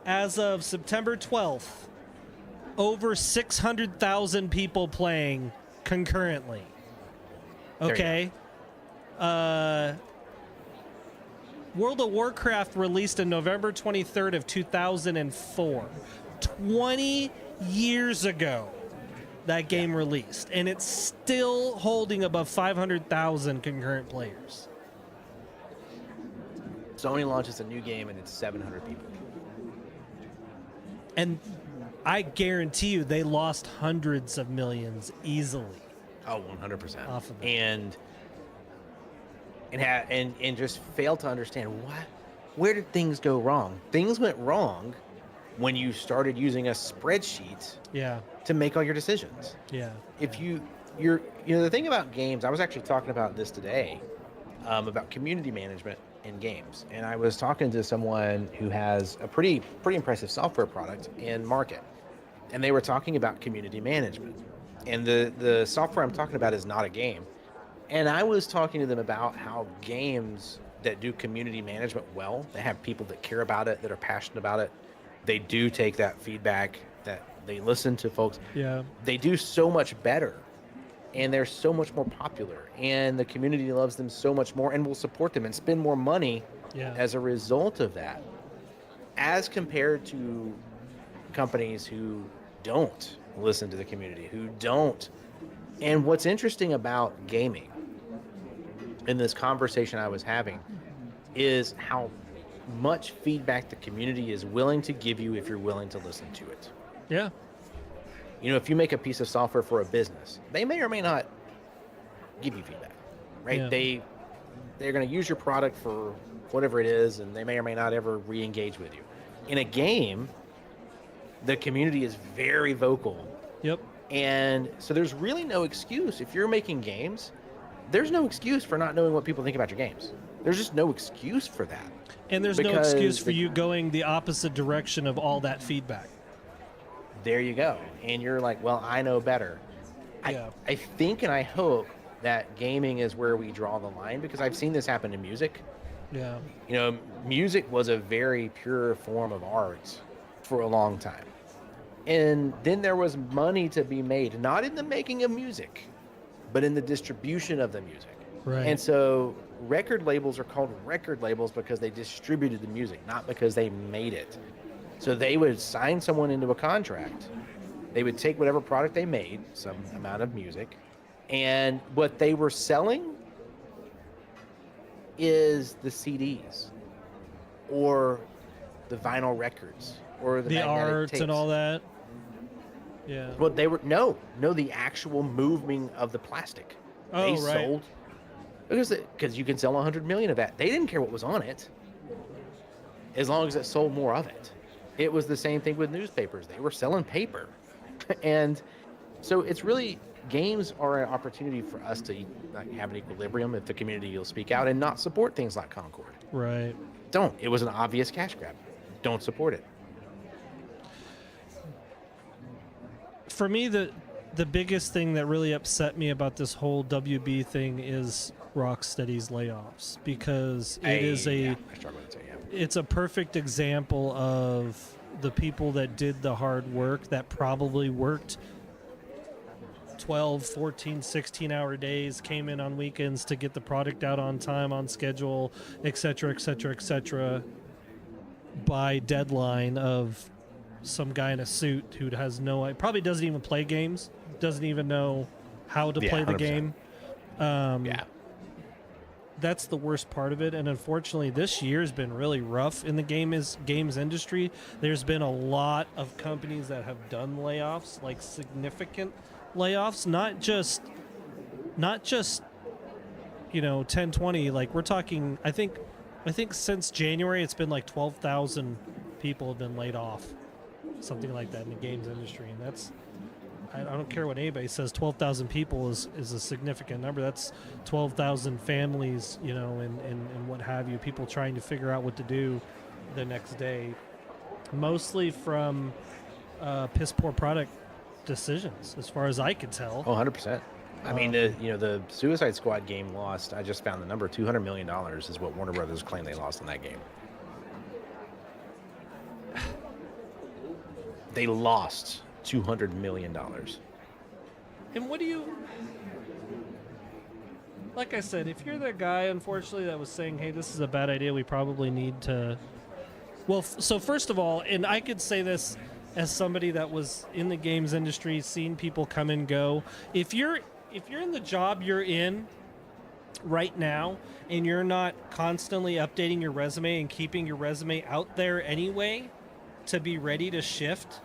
as of September 12th, over 600,000 people playing concurrently. There you Okay? World of Warcraft released on November 23rd of 2004. 20 years ago that game released, and it's still holding above 500,000 concurrent players. Sony launches a new game, and it's 700 people. And I guarantee you they lost hundreds of millions easily. Oh, 100%. Off of it. And just fail to understand where did things go wrong? Things went wrong when you started using a spreadsheet Yeah, to make all your decisions. yeah. If you're the thing about games, I was actually talking about this today, about community management in games, and I was talking to someone who has a pretty impressive software product in market, and they were talking about community management, and the software I'm talking about is not a game, and I was talking to them about how games that do community management well, they have people that care about it, that are passionate about it, they do take that feedback, that they listen to folks. Yeah. They do so much better, and they're so much more popular, and the community loves them so much more and will support them and spend more money Yeah. as a result of that, as compared to companies who don't listen to the community, who don't. And what's interesting about gaming in this conversation I was having is how much feedback the community is willing to give you if you're willing to listen to it. Yeah. If you make a piece of software for a business, they may or may not give you feedback, right? Yeah. They're going to use your product for whatever it is, and they may or may not ever re-engage with you. In a game, the community is very vocal, Yep. and so there's really no excuse. If you're making games, there's no excuse for not knowing what people think about your games. There's just no excuse for that. And there's no Because excuse for the- you going the opposite direction of all that feedback. There you go. And you're like, well, I know better. Yeah. I think and I hope that gaming is where we draw the line, because I've seen this happen in music. Yeah. Music was a very pure form of art for a long time. And then there was money to be made, not in the making of music, but in the distribution of the music. Right. And so record labels are called record labels because they distributed the music, not because they made it. So they would sign someone into a contract. They would take whatever product they made, some amount of music, and what they were selling is the CDs or the vinyl records or the magnetic art tapes. and all that. Yeah. Well, no, the actual moving of the plastic. Oh, They right. sold because you can sell 100 million of that. They didn't care what was on it, as long as it sold more of it. It was the same thing with newspapers. They were selling paper, and so it's really games are an opportunity for us to like have an equilibrium if the community will speak out and not support things like Concord. Right. Don't. It was an obvious cash grab. Don't support it. For me, the biggest thing that really upset me about this whole WB thing is Rocksteady's layoffs, because I struggle with it. Yeah. it's a perfect example of the people that did the hard work, that probably worked 12, 14, 16-hour days, came in on weekends to get the product out on time, on schedule, et cetera, et cetera, et cetera, by deadline of some guy in a suit who has probably doesn't even play games, doesn't even know how to Yeah, play the 100%. game. Yeah. That's the worst part of it, and unfortunately this year has been really rough in the games industry. There's been a lot of companies that have done layoffs, like significant layoffs, not just 10, 20. Like, we're talking, I think since January it's been like 12,000 people have been laid off, something like that, in the games industry. And that's, I don't care what anybody says, 12,000 people is a significant number. That's 12,000 families, and what have you, people trying to figure out what to do the next day, mostly from piss poor product decisions, as far as I could tell. Oh, 100%. I mean, the Suicide Squad game lost, I just found the number, $200 million is what Warner Brothers claimed they lost in that game. They lost $200 million. And what do you... Like I said, if you're the guy, unfortunately, that was saying, hey, this is a bad idea, we probably need to... Well, so first of all, and I could say this as somebody that was in the games industry, seeing people come and go. If you're in the job you're in right now and you're not constantly updating your resume and keeping your resume out there anyway to be ready to shift,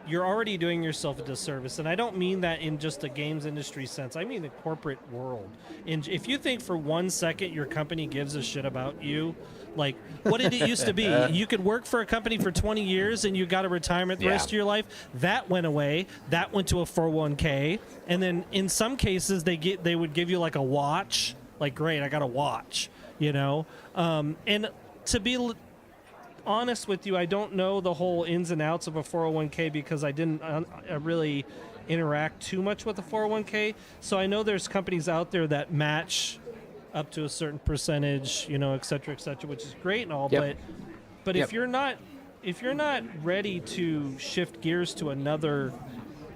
you're already doing yourself a disservice. And I don't mean that in just a games industry sense. I mean the corporate world. And if you think for 1 second your company gives a shit about you, like, what did it used to be? You could work for a company for 20 years and you got a retirement the rest of your life. That went away. That went to a 401k. And then in some cases they would give you like a watch. Like, great, I got a watch, And to be honest with you, I don't know the whole ins and outs of a 401k because I didn't really interact too much with the 401k. So I know there's companies out there that match up to a certain percentage, et cetera, which is great and all. Yep. But Yep. if you're not ready to shift gears to another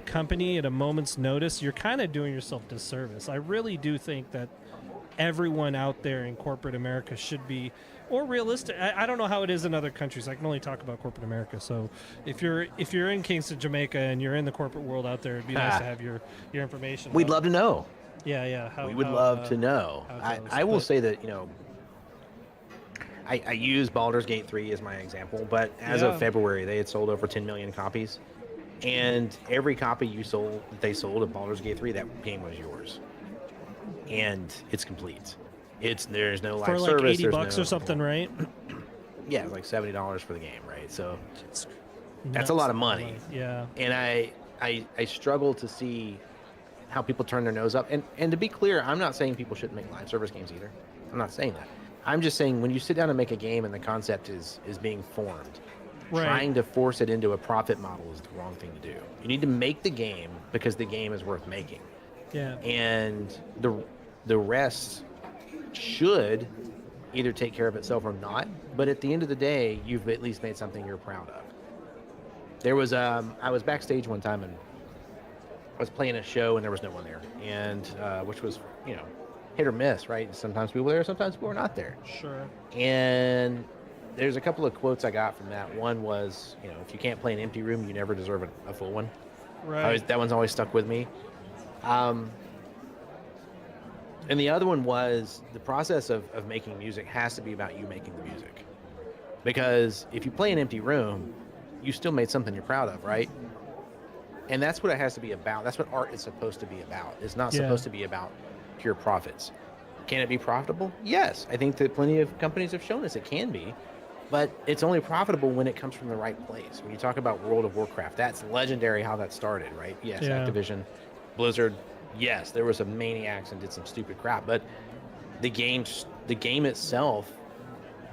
company at a moment's notice, you're kind of doing yourself a disservice. I really do think that everyone out there in corporate America should be, or realistic. I don't know how it is in other countries. I can only talk about corporate America. So if you're in Kingston, Jamaica, and you're in the corporate world out there, it'd be nice to have your information. We'd love to know. Yeah. We would love to know. how it goes. I will But- say that, I use Baldur's Gate 3 as my example, but as Yeah. of February, they had sold over 10 million copies. And every copy they sold of Baldur's Gate 3, that game was yours. And it's complete. There's no live for like service. $80 there's or no- something, right? Yeah, it's like $70 for the game, right? So It's that's a lot of nuts. money. Yeah. And I struggle to see how people turn their nose up. And to be clear, I'm not saying people shouldn't make live service games either. I'm not saying that. I'm just saying when you sit down and make a game and the concept is being formed, Right. trying to force it into a profit model is the wrong thing to do. You need to make the game because the game is worth making. Yeah. And the rest should either take care of itself or not. But at the end of the day, you've at least made something you're proud of. There was I was backstage one time and I was playing a show and there was no one there, and which was hit or miss, right? Sometimes people are there, sometimes people are not there. Sure. And there's a couple of quotes I got from that. One was, if you can't play an empty room, you never deserve a full one. Right. That one's always stuck with me. And the other one was the process of making music has to be about you making the music. Because if you play an empty room, you still made something you're proud of, right? And that's what it has to be about. That's what art is supposed to be about. It's not supposed to be about pure profits. Can it be profitable? Yes. I think that plenty of companies have shown us it can be. But it's only profitable when it comes from the right place. When you talk about World of Warcraft, that's legendary how that started, right? Yes, Yeah. Activision, Blizzard, yes, there were some maniacs and did some stupid crap, but the game itself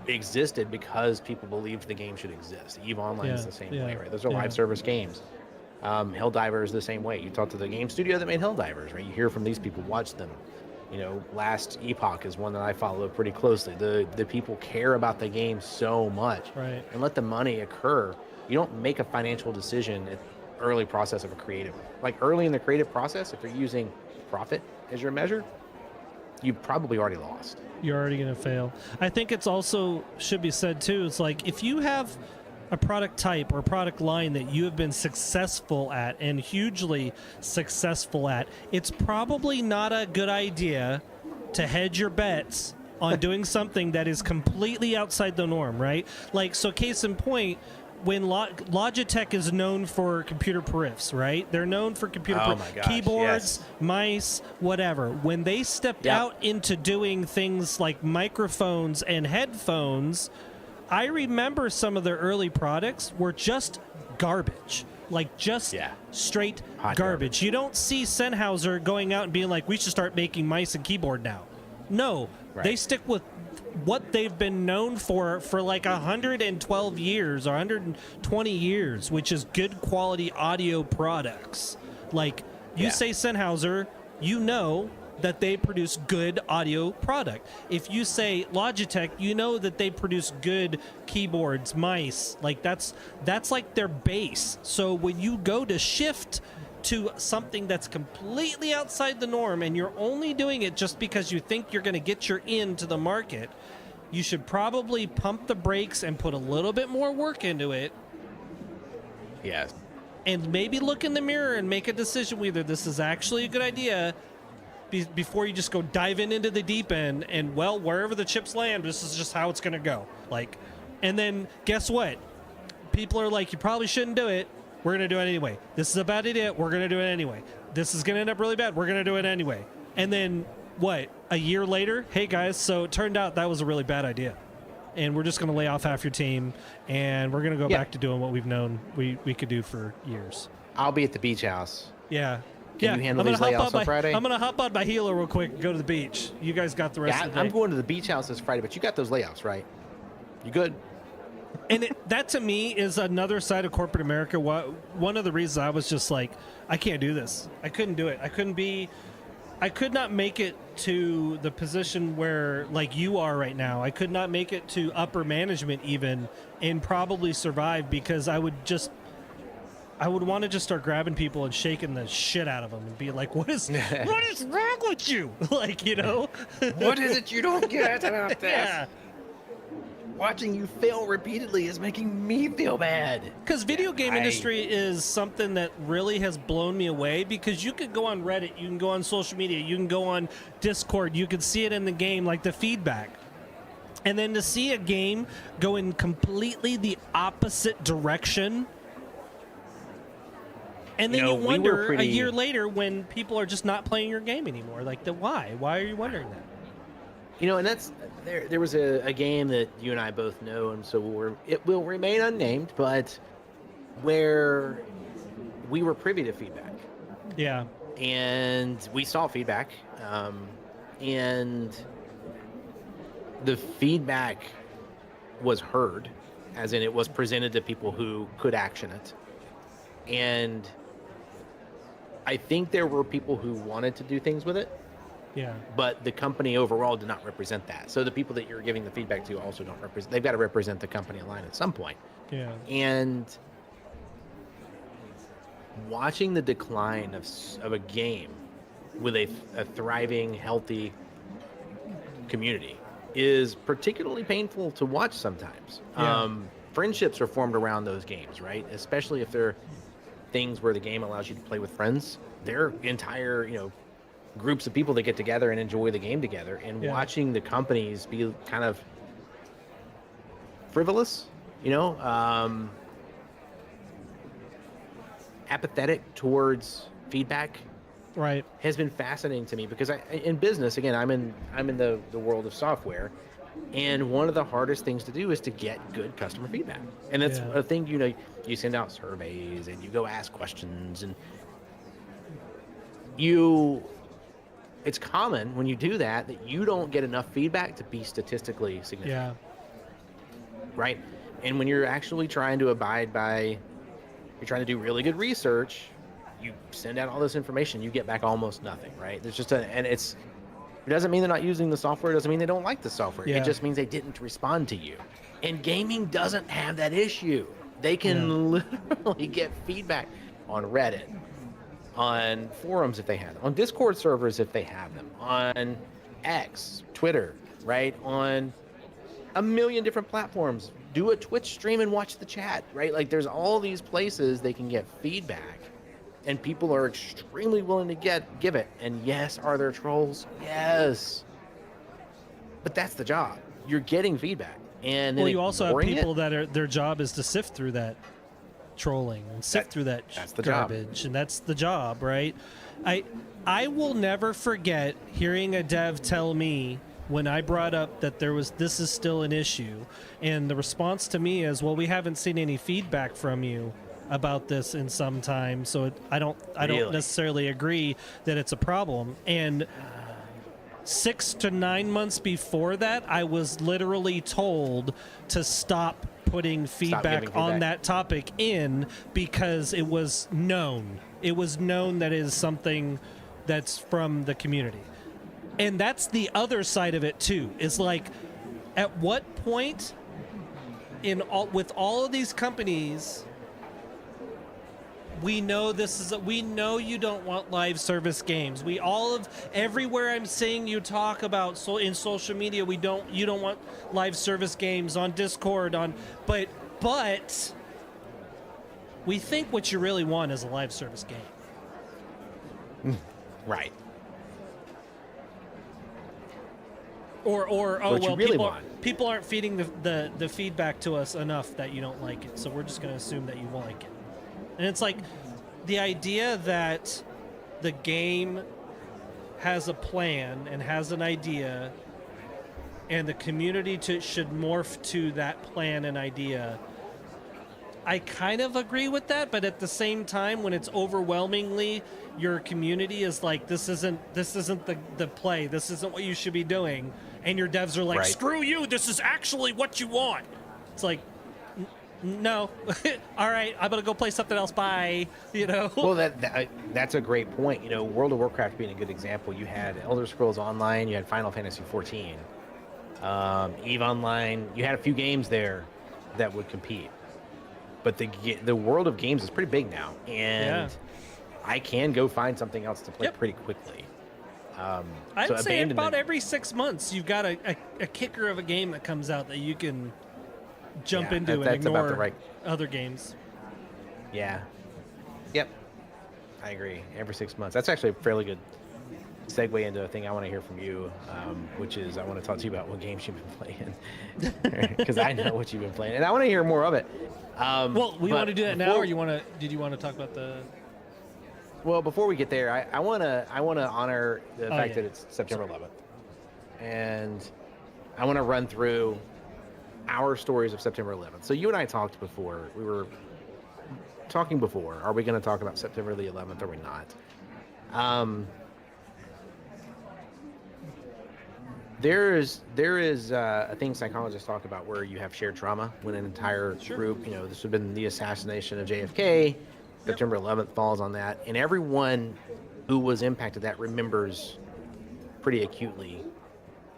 existed because people believed the game should exist. EVE Online is the same way, right? Those are live service games. Helldivers the same way. You talk to the game studio that made Helldivers, right? You hear from these people, watch them. Last Epoch is one that I follow pretty closely. The people care about the game so much, Right. and let the money occur. You don't make a financial decision at early process of a creative. Like early in the creative process, if you're using profit as your measure, you've probably already lost. You're already going to fail. I think it's also should be said too. It's like if you have a product type or product line that you have been successful at and hugely successful at, it's probably not a good idea to hedge your bets on doing something that is completely outside the norm, right? Like, so case in point, when Logitech is known for computer peripherals, right? They're known for computer Oh my gosh, keyboards, yes. mice, whatever. When they stepped out into doing things like microphones and headphones, I remember some of their early products were just garbage. Like just straight Hot garbage. You don't see Sennheiser going out and being like, we should start making mice and keyboard now. No, they stick with what they've been known for like 112 years or 120 years, which is good quality audio products. Like you say Sennheiser, you know that they produce good audio product. If you say Logitech, you know that they produce good keyboards, mice. Like that's like their base. So when you go to shift to something that's completely outside the norm and you're only doing it just because you think you're going to get your into the market, you should probably pump the brakes and put a little bit more work into it. Yes. And maybe look in the mirror and make a decision whether this is actually a good idea before you just go diving into the deep end and, well, wherever the chips land, this is just how it's going to go. Like, and then guess what? People are like, you probably shouldn't do it. We're going to do it anyway. This is a bad idea. We're going to do it anyway. This is going to end up really bad. We're going to do it anyway. And then what? A year later, hey guys, so it turned out that was a really bad idea. And we're just going to lay off half your team and we're going to go back to doing what we've known we could do for years. I'll be at the beach house. Yeah. Can you handle these layoffs on Friday? I'm going to hop on my healer real quick and go to the beach. You guys got the rest of the day. I'm going to the beach house this Friday, but you got those layoffs, right? You good? And that to me is another side of corporate America. One of the reasons I was just like, I can't do this. I couldn't do it. I could not make it to the position where like you are right now. I could not make it to upper management even and probably survive because I would want to just start grabbing people and shaking the shit out of them and be like, what is wrong with you? Like, What is it you don't get about this? Yeah. Watching you fail repeatedly is making me feel bad. Because video game industry is something that really has blown me away because you could go on Reddit, you can go on social media, you can go on Discord, you can see it in the game, like the feedback. And then to see a game go in completely the opposite direction, and then you wonder a year later when people are just not playing your game anymore. Like, why? Why are you wondering that? And that's there was a game that you and I both know, and so it will remain unnamed, but where we were privy to feedback. Yeah. And we saw feedback, and the feedback was heard, as in it was presented to people who could action it. And I think there were people who wanted to do things with it. Yeah. But the company overall did not represent that. So the people that you're giving the feedback to also don't represent. They've got to represent the company line at some point. Yeah. And watching the decline of a game with a thriving, healthy community is particularly painful to watch sometimes. Yeah. Friendships are formed around those games, right? Especially if they're things where the game allows you to play with friends. They're entire, groups of people that get together and enjoy the game together. And Yeah. watching the companies be kind of frivolous, apathetic towards feedback Right. has been fascinating to me because in business, again, I'm in the world of software, and one of the hardest things to do is to get good customer feedback. And that's Yeah. a thing, you send out surveys and you go ask questions, and it's common when you do that you don't get enough feedback to be statistically significant. Yeah. Right? And when you're actually trying to you're trying to do really good research, you send out all this information, you get back almost nothing, right? There's just it doesn't mean they're not using the software, it doesn't mean they don't like the software. Yeah. It just means they didn't respond to you. And gaming doesn't have that issue. They can literally get feedback on Reddit, on forums if they have them, on Discord servers if they have them, on X, Twitter, right? On a million different platforms. Do a Twitch stream and watch the chat, right? Like there's all these places they can get feedback, and people are extremely willing to give it. And yes, are there trolls? Yes. But that's the job. You're getting feedback. And then Well, you also have ignoring people it, that are their job is to sift through that trolling and sift through that that's the job. garbage, and that's the job, right? I will never forget hearing a dev tell me when I brought up that this is still an issue, and the response to me is, well, we haven't seen any feedback from you about this in some time, so I don't Really? necessarily agree that it's a problem. And 6 to 9 months before that, I was literally told to stop putting feedback giving on feedback. that topic in, because it was known. It was known that it is something that's from the community. And that's the other side of it too. Is like, at what point with all of these companies, we know we know you don't want live service games. Everywhere I'm seeing you talk about in social media, you don't want live service games on Discord but we think what you really want is a live service game. right. Or What you really want. people aren't feeding the feedback to us enough that you don't like it, so we're just going to assume that you won't like it. And it's like the idea that the game has a plan and has an idea, and the community should morph to that plan and idea. I kind of agree with that, but at the same time, when it's overwhelmingly your community is like, this isn't the play, this isn't what you should be doing, and your devs are like, Right. screw you, this is actually what you want. It's like, no, all right, I'm gonna go play something else. Bye. Well, that's a great point. World of Warcraft being a good example. You had Elder Scrolls Online, you had Final Fantasy 14, EVE Online. You had a few games there that would compete, but the world of games is pretty big now, and I can go find something else to play Yep. pretty quickly. I'd so say about abandonment- every 6 months you've got a kicker of a game that comes out that you can jump Yeah, into and that's about ignore the right- other games. Yeah. Yep. I agree. Every 6 months. That's actually a fairly good segue into a thing I want to hear from you, which is I want to talk to you about what games you've been playing, because I know what you've been playing, and I want to hear more of it. Well, we but want to do that now, before- or did you want to talk about the? Well, before we get there, I want to honor the fact yeah. that it's September 11th, and I want to run through our stories of September 11th. So you and I talked before. We were talking before. Are we going to talk about September the 11th? Or are we not? There is a thing psychologists talk about where you have shared trauma when an entire group, this would have been the assassination of JFK. September 11th falls on that, and everyone who was impacted that remembers pretty acutely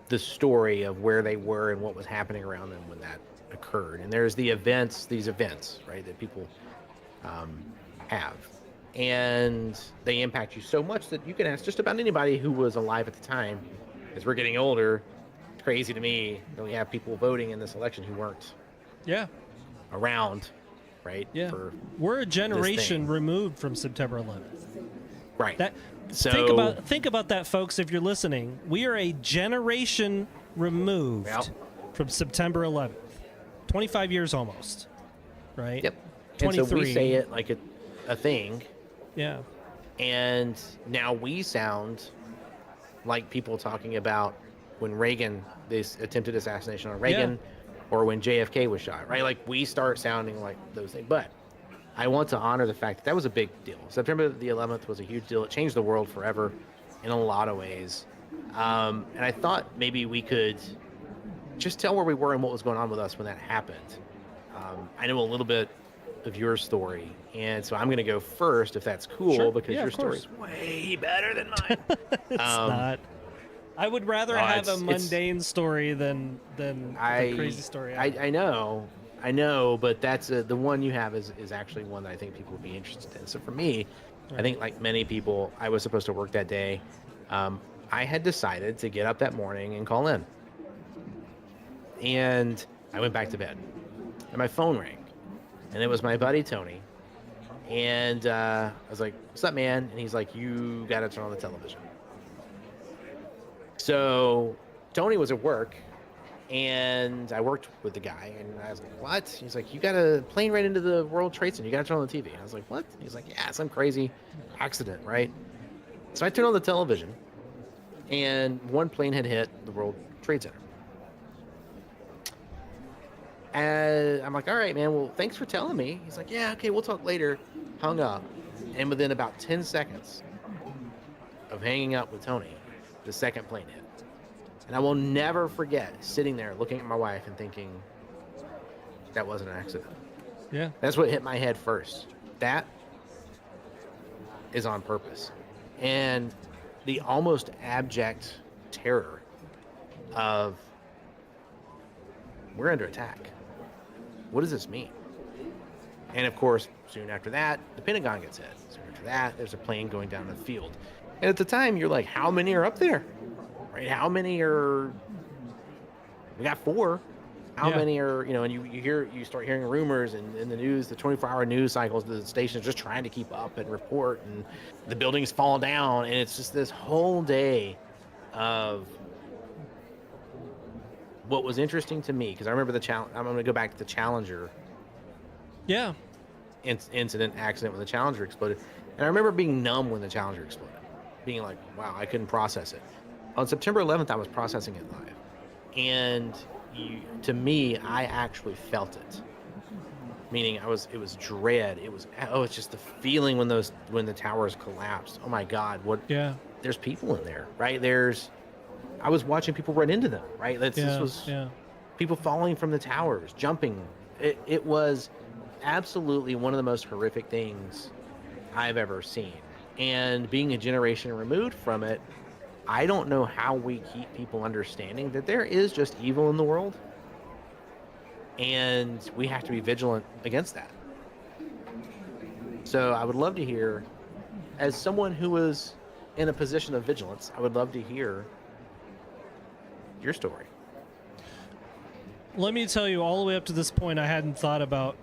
the story of where they were and what was happening around them when that occurred. And there's these events, right, that people have, and they impact you so much that you can ask just about anybody who was alive at the time. As we're getting older, crazy to me that we have people voting in this election who weren't Yeah. around, right? Yeah. For We're a generation thing. removed from September 11th. right. That So think about that, folks. If you're listening, we are a generation removed Yep. from September 11th. 25 years almost, right? Yep. And so 23. we say it like a thing, Yeah. and now we sound like people talking about when Reagan, this attempted assassination on Reagan, or when JFK was shot, right? Like we start sounding like those things. But I want to honor the fact that that was a big deal. September the 11th was a huge deal. It changed the world forever in a lot of ways. And I thought maybe we could just tell where we were and what was going on with us when that happened. I know a little bit of your story, and so I'm going to go first if that's cool, Sure. because Yeah, your of course. story's way better than mine. It's not. I would rather have a it's- mundane story than the crazy story. I know, but that's the one you have is actually one that I think people would be interested in. So for me, I think like many people, I was supposed to work that day. I had decided to get up that morning and call in, and I went back to bed, and my phone rang, and it was my buddy Tony, and I was like, "What's up, man?" And he's like, "You got to turn on the television." So Tony was at work, and I worked with the guy, and I was like, "What?" He's like, "You got a plane right into the World Trade Center. You got to turn on the TV." I was like, "What?" He's like, "Yeah, some crazy accident, right?" So I turned on the television, and one plane had hit the World Trade Center. And I'm like, "All right, man. Well, thanks for telling me." He's like, "Yeah, okay, we'll talk later." Hung up, and within about 10 seconds of hanging up with Tony, the second plane hit. And I will never forget sitting there looking at my wife and thinking, that wasn't an accident. Yeah. That's what hit my head first. That is on purpose. And the almost abject terror of, we're under attack. What does this mean? And of course, soon after that, the Pentagon gets hit. Soon after that, there's a plane going down the field. And at the time, you're like, how many are up there? Right? How many are? We got 4. How Yeah. many are? And you start hearing rumors and in the news, the 24-hour news cycles, the station's just trying to keep up and report, and the buildings fall down, and it's just this whole day of. What was interesting to me, because I remember I'm going to go back to the Challenger Yeah. incident, accident when the Challenger exploded, and I remember being numb when the Challenger exploded, being like, wow, I couldn't process it. On September 11th, I was processing it live, and to me, I actually felt it. Meaning, it was dread. It's just the feeling when the towers collapsed. Oh my God, Yeah. there's people in there, right? I was watching people run into them, right? This was people falling from the towers, jumping. It was absolutely one of the most horrific things I've ever seen. And being a generation removed from it, I don't know how we keep people understanding that there is just evil in the world. And we have to be vigilant against that. So I would love to hear, as someone who was in a position of vigilance, I would love to hear your story. Let me tell you, all the way up to this point, I hadn't thought about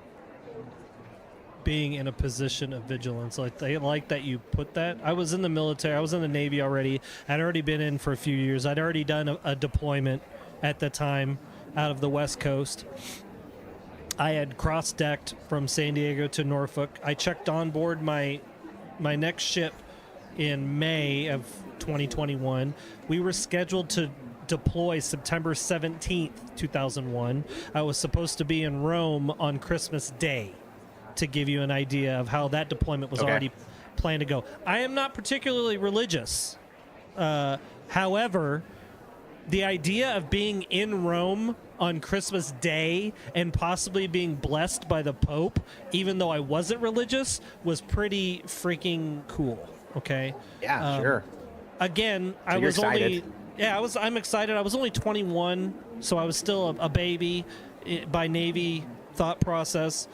being in a position of vigilance. I like that you put that. I was in the military. I was in the Navy already. I'd already been in for a few years. I'd already done a deployment at the time out of the West Coast. I had cross-decked from San Diego to Norfolk. I checked on board my next ship in May of 2021. We were scheduled to deploy September 17th, 2001. I was supposed to be in Rome on Christmas Day, to give you an idea of how that deployment was already planned to go. I am not particularly religious. However, the idea of being in Rome on Christmas Day and possibly being blessed by the Pope, even though I wasn't religious, was pretty freaking cool. Okay. Yeah, sure. Again, So I you're was excited. I'm excited. I was only 21, so I was still a baby by Navy thought process.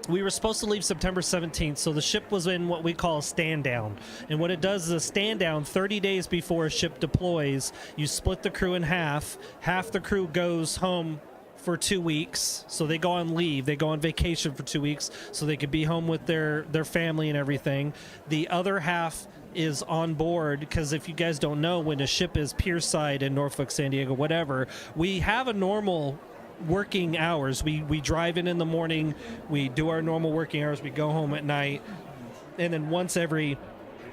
we were supposed to leave September 17th, so the ship was in what we call a stand down. And what it does is a stand down 30 days before a ship deploys. You split the crew in half. Half the crew goes home for 2 weeks, so they go on leave. They go on vacation for 2 weeks, so they could be home with their family and everything. The other half is on board, because if you guys don't know, when a ship is pierside in Norfolk, San Diego, whatever, we have a normal working hours. We drive in the morning, we do our normal working hours, we go home at night, and then once every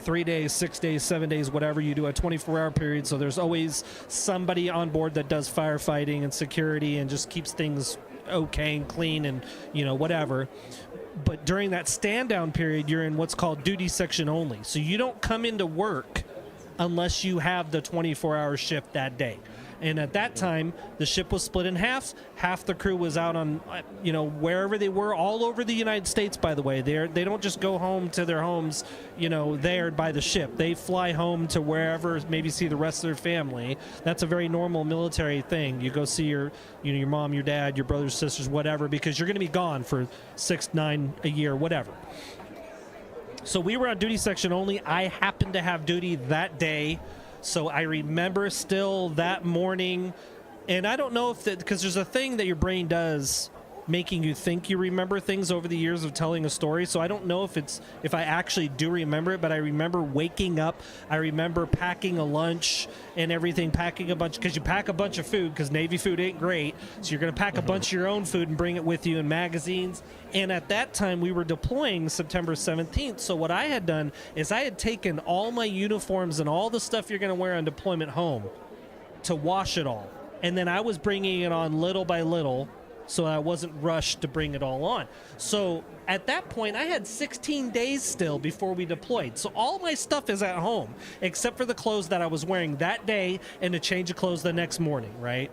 3 days, 6 days, 7 days, whatever, you do a 24-hour period. So there's always somebody on board that does firefighting and security and just keeps things okay and clean and, you know, whatever. But during that stand down period, you're in what's called duty section only. So you don't come into work unless you have the 24-hour shift that day. And at that time, the ship was split in half. Half the crew was out on, you know, wherever they were, all over the United States, by the way. They don't just go home to their homes, you know, there by the ship. They fly home to wherever, maybe see the rest of their family. That's a very normal military thing. You go see your mom, your dad, your brothers, sisters, whatever, because you're going to be gone for 6, 9 a year, whatever. So we were on duty section only. I happened to have duty that day. So I remember still that morning, and I don't know if that, because there's a thing that your brain does making you think you remember things over the years of telling a story. So I don't know if I actually do remember it, but I remember waking up. I remember packing a lunch and everything, packing a bunch, because you pack a bunch of food because Navy food ain't great. So you're going to pack a bunch of your own food and bring it with you in magazines. And at that time, we were deploying September 17th. So what I had done is I had taken all my uniforms and all the stuff you're going to wear on deployment home to wash it all. And then I was bringing it on little by little, so I wasn't rushed to bring it all on. So at that point, I had 16 days still before we deployed. So all my stuff is at home, except for the clothes that I was wearing that day and a change of clothes the next morning, right?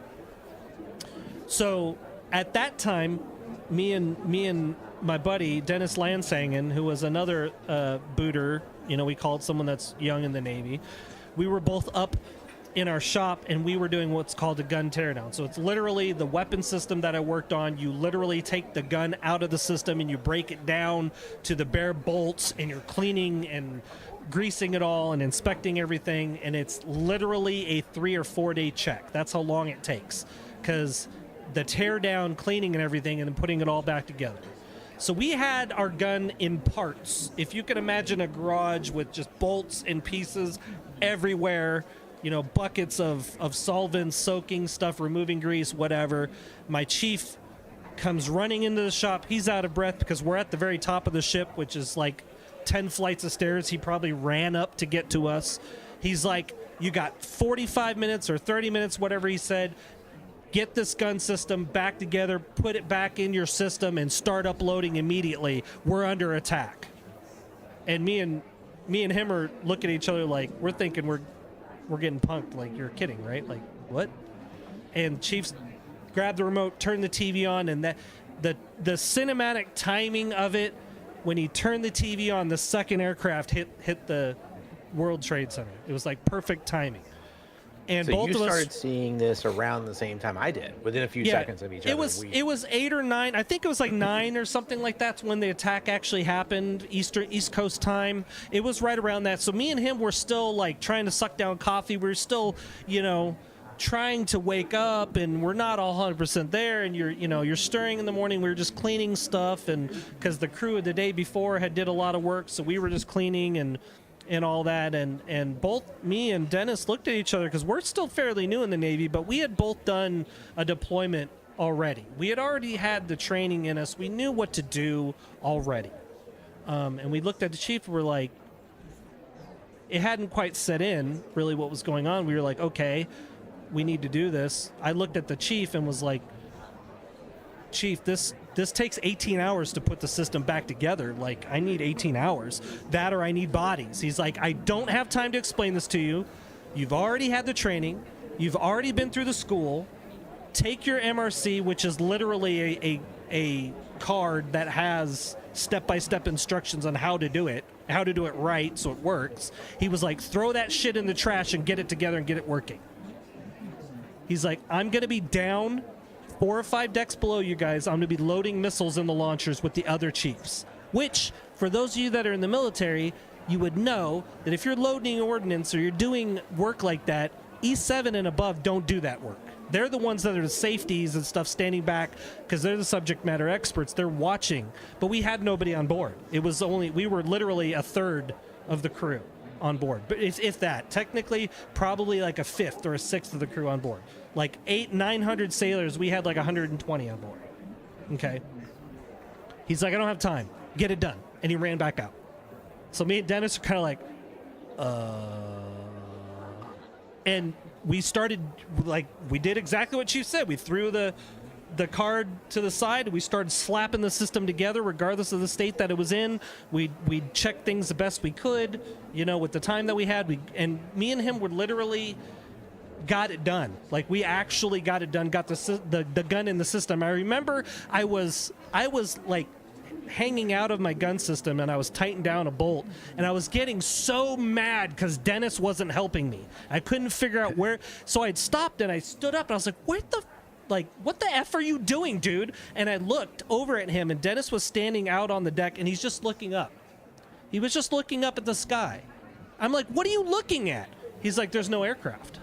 So at that time, me and my buddy, Dennis Landsangen, who was another booter, you know, we called someone that's young in the Navy, we were both up in our shop, and we were doing what's called a gun teardown. So it's literally the weapon system that I worked on. You literally take the gun out of the system and you break it down to the bare bolts, and you're cleaning and greasing it all and inspecting everything. And it's literally a 3 or 4 day check. That's how long it takes, because the tear down, cleaning and everything, and then putting it all back together. So we had our gun in parts. If you can imagine a garage with just bolts and pieces everywhere, you know, buckets of solvents, soaking stuff, removing grease, whatever. My chief comes running into the shop. He's out of breath because we're at the very top of the ship, which is like 10 flights of stairs. He probably ran up to get to us. He's like, you got 45 minutes or 30 minutes, whatever he said. Get this gun system back together, put it back in your system, and start uploading immediately. We're under attack. And me and him are looking at each other like, we're thinking we're getting punked. Like, you're kidding, right? Like, what? And Chiefs grabbed the remote, turned the TV on, and the cinematic timing of it, when he turned the TV on, the second aircraft hit the World Trade Center. It was like perfect timing. And so both you of us started seeing this around the same time I did, within a few seconds of each other. It was 8 or 9. I think it was like 9 or something like that's when the attack actually happened, East Coast time. It was right around that. So me and him were still like trying to suck down coffee. We were still, you know, trying to wake up, and we're not all 100% there. And you're stirring in the morning. We were just cleaning stuff, and because the crew of the day before had did a lot of work, so we were just cleaning and all that, and both me and Dennis looked at each other because we're still fairly new in the Navy, but we had both done a deployment already. We had already had the training in us. We knew what to do already. And we looked at the chief and we're like, it hadn't quite set in really what was going on. We were like, okay, we need to do this. I looked at the chief and was like, Chief, this takes 18 hours to put the system back together. Like, I need 18 hours. That or I need bodies. He's like, I don't have time to explain this to you. You've already had the training. You've already been through the school. Take your MRC, which is literally a card that has step-by-step instructions on how to do it right so it works. He was like, throw that shit in the trash and get it together and get it working. He's like, I'm going to be down 4 or 5 decks below you guys, I'm going to be loading missiles in the launchers with the other chiefs. Which, for those of you that are in the military, you would know that if you're loading ordnance or you're doing work like that, E7 and above don't do that work. They're the ones that are the safeties and stuff standing back because they're the subject matter experts. They're watching. But we had nobody on board. We were literally a third of the crew on board. But if that, technically, probably like a fifth or a sixth of the crew on board. Like 900 sailors, we had like 120 on board. Okay. He's like, I don't have time. Get it done. And he ran back out. So me and Dennis are kind of like, and we started, like, we did exactly what you said. We threw the card to the side. We started slapping the system together, regardless of the state that it was in. We checked things the best we could, with the time that we had. And me and him were literally got it done. Like, we actually got it done. Got the gun in the system. I remember I was like hanging out of my gun system, and I was tightening down a bolt, and I was getting so mad because Dennis wasn't helping me. I couldn't figure out where, so I'd stopped and I stood up and I was like, what the F are you doing, dude? And I looked over at him, and Dennis was standing out on the deck, and he's just looking up. He was just looking up at the sky. I'm like, what are you looking at? He's like, there's no aircraft.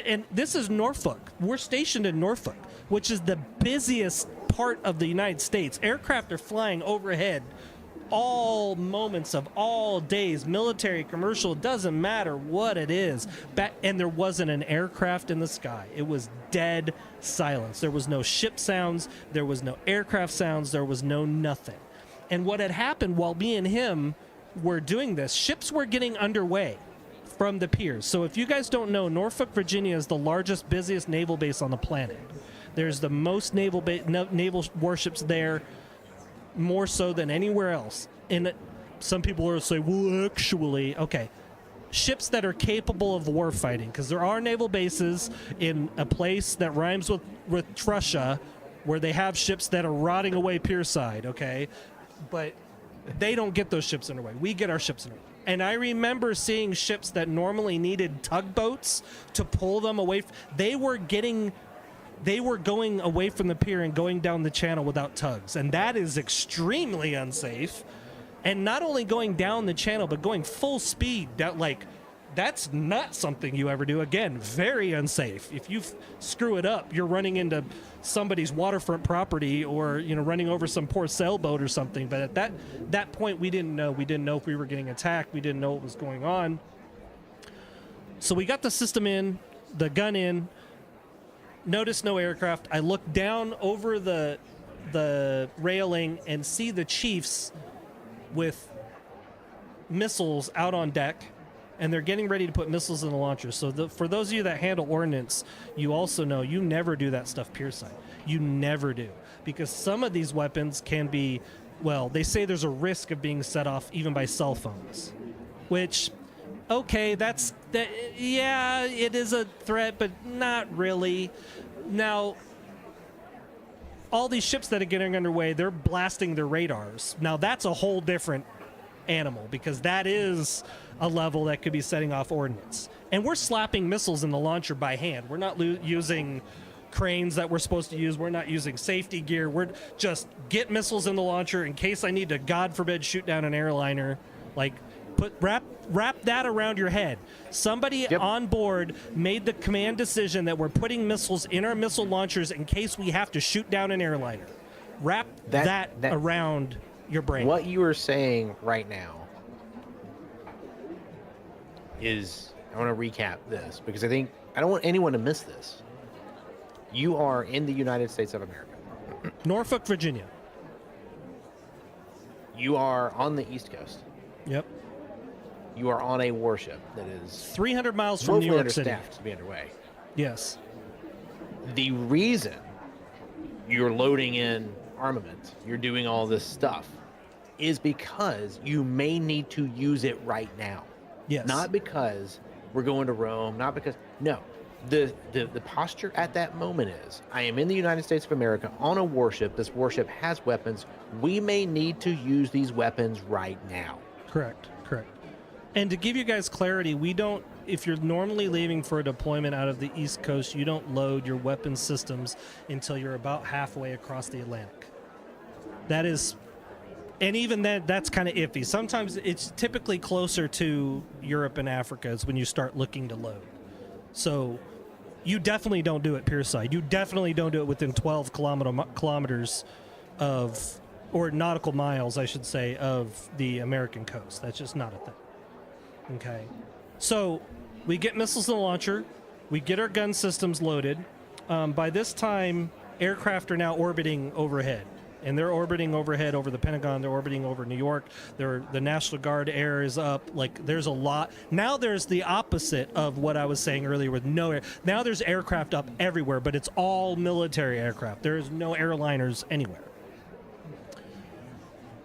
And this is Norfolk. We're stationed in Norfolk, which is the busiest part of the United States. Aircraft are flying overhead all moments of all days, military, commercial, doesn't matter what it is. And there wasn't an aircraft in the sky. It was dead silence. There was no ship sounds. There was no aircraft sounds. There was no nothing. And what had happened while me and him were doing this, ships were getting underway from the piers. So if you guys don't know, Norfolk, Virginia is the largest, busiest naval base on the planet. There's the most naval warships there, more so than anywhere else. And some people are say, well, actually, okay, ships that are capable of war fighting, because there are naval bases in a place that rhymes with Russia, where they have ships that are rotting away pierside, okay? But they don't get those ships underway. We get our ships underway. And I remember seeing ships that normally needed tugboats to pull them away. They were going away from the pier and going down the channel without tugs. And that is extremely unsafe. And not only going down the channel, but going full speed. That's not something you ever do. Again, very unsafe. If you screw it up, you're running into somebody's waterfront property, or running over some poor sailboat or something. But at that point, we didn't know. We didn't know if we were getting attacked. We didn't know what was going on. So we got the system in, the gun in. Notice no aircraft. I look down over the railing and see the chiefs with missiles out on deck, and they're getting ready to put missiles in the launchers. So for those of you that handle ordnance, you also know you never do that stuff pierside. You never do. Because some of these weapons can be, well, they say there's a risk of being set off even by cell phones. Which, okay, yeah, it is a threat, but not really. Now, all these ships that are getting underway, they're blasting their radars. Now, that's a whole different animal, because that is a level that could be setting off ordnance. And we're slapping missiles in the launcher by hand. We're not using cranes that we're supposed to use. We're not using safety gear. We're just get missiles in the launcher in case I need to, God forbid, shoot down an airliner. Like, wrap that around your head. Somebody on board made the command decision that we're putting missiles in our missile launchers in case we have to shoot down an airliner. Wrap that around your brain. What you are saying right now is, I want to recap this because I don't want anyone to miss this. You are in the United States of America. Norfolk, Virginia. You are on the East Coast. Yep. You are on a warship that is 300 miles from New York City to be underway. Yes. The reason you're loading in armament, you're doing all this stuff, is because you may need to use it right now. Yes. Not because we're going to Rome, not because, no. The posture at that moment is, I am in the United States of America on a warship. This warship has weapons. We may need to use these weapons right now. Correct. And to give you guys clarity, we don't if you're normally leaving for a deployment out of the East Coast, you don't load your weapons systems until you're about halfway across the Atlantic. That is, and even then, that's kind of iffy. Sometimes it's typically closer to Europe and Africa is when you start looking to load. So you definitely don't do it pier side. You definitely don't do it within 12 kilometers of, or nautical miles, I should say, of the American coast. That's just not a thing. Okay. So we get missiles in the launcher. We get our gun systems loaded. By this time, aircraft are now orbiting overhead. And they're orbiting overhead over the Pentagon. They're orbiting over New York. The National Guard air is up. Like, there's a lot. Now there's the opposite of what I was saying earlier with no air. Now there's aircraft up everywhere, but it's all military aircraft. There's no airliners anywhere.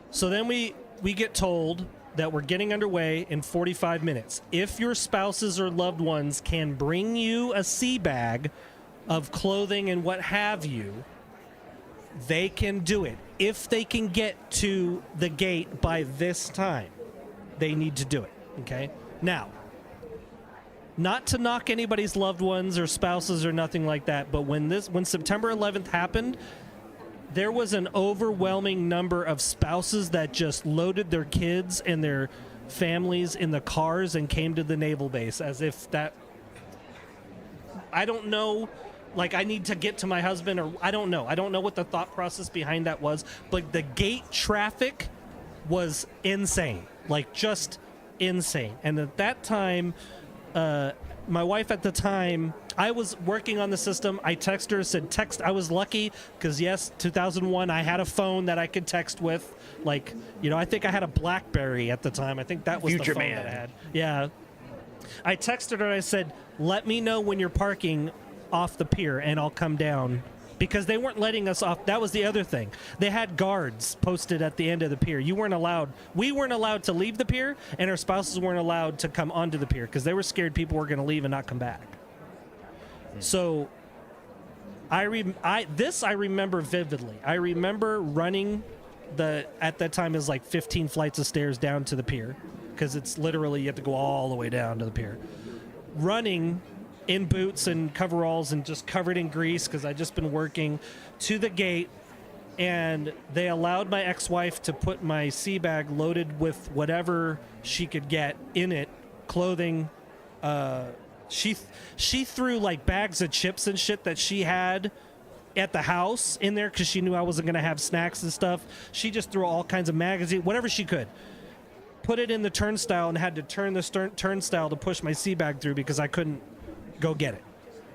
So then we get told that we're getting underway in 45 minutes. If your spouses or loved ones can bring you a sea bag of clothing and what have you, they can do it. If they can get to the gate by this time, they need to do it. Okay? Now, not to knock anybody's loved ones or spouses or nothing like that, but when September 11th happened, there was an overwhelming number of spouses that just loaded their kids and their families in the cars and came to the naval base as if that, I don't know, like I need to get to my husband, or I don't know what the thought process behind that was, but the gate traffic was insane, like just insane. And at that time, my wife at the time, I was working on the system. I texted her, said text. I was lucky because, yes, 2001, I had a phone that I could text with. Like, I think I had a BlackBerry at the time. I think that was Future the phone man. that I had. Yeah. I texted her and I said, let me know when you're parking off the pier and I'll come down. Because they weren't letting us off. That was the other thing. They had guards posted at the end of the pier. We weren't allowed to leave the pier, and our spouses weren't allowed to come onto the pier because they were scared people were going to leave and not come back. So I remember vividly. I remember running at that time is like 15 flights of stairs down to the pier because it's literally you have to go all the way down to the pier. Running in boots and coveralls and just covered in grease because I'd just been working to the gate, and they allowed my ex-wife to put my sea bag loaded with whatever she could get in it, clothing. She threw like bags of chips and shit that she had at the house in there because she knew I wasn't going to have snacks and stuff. She just threw all kinds of magazines, whatever she could. Put it in the turnstile and had to turn the turnstile to push my sea bag through because I couldn't go get it.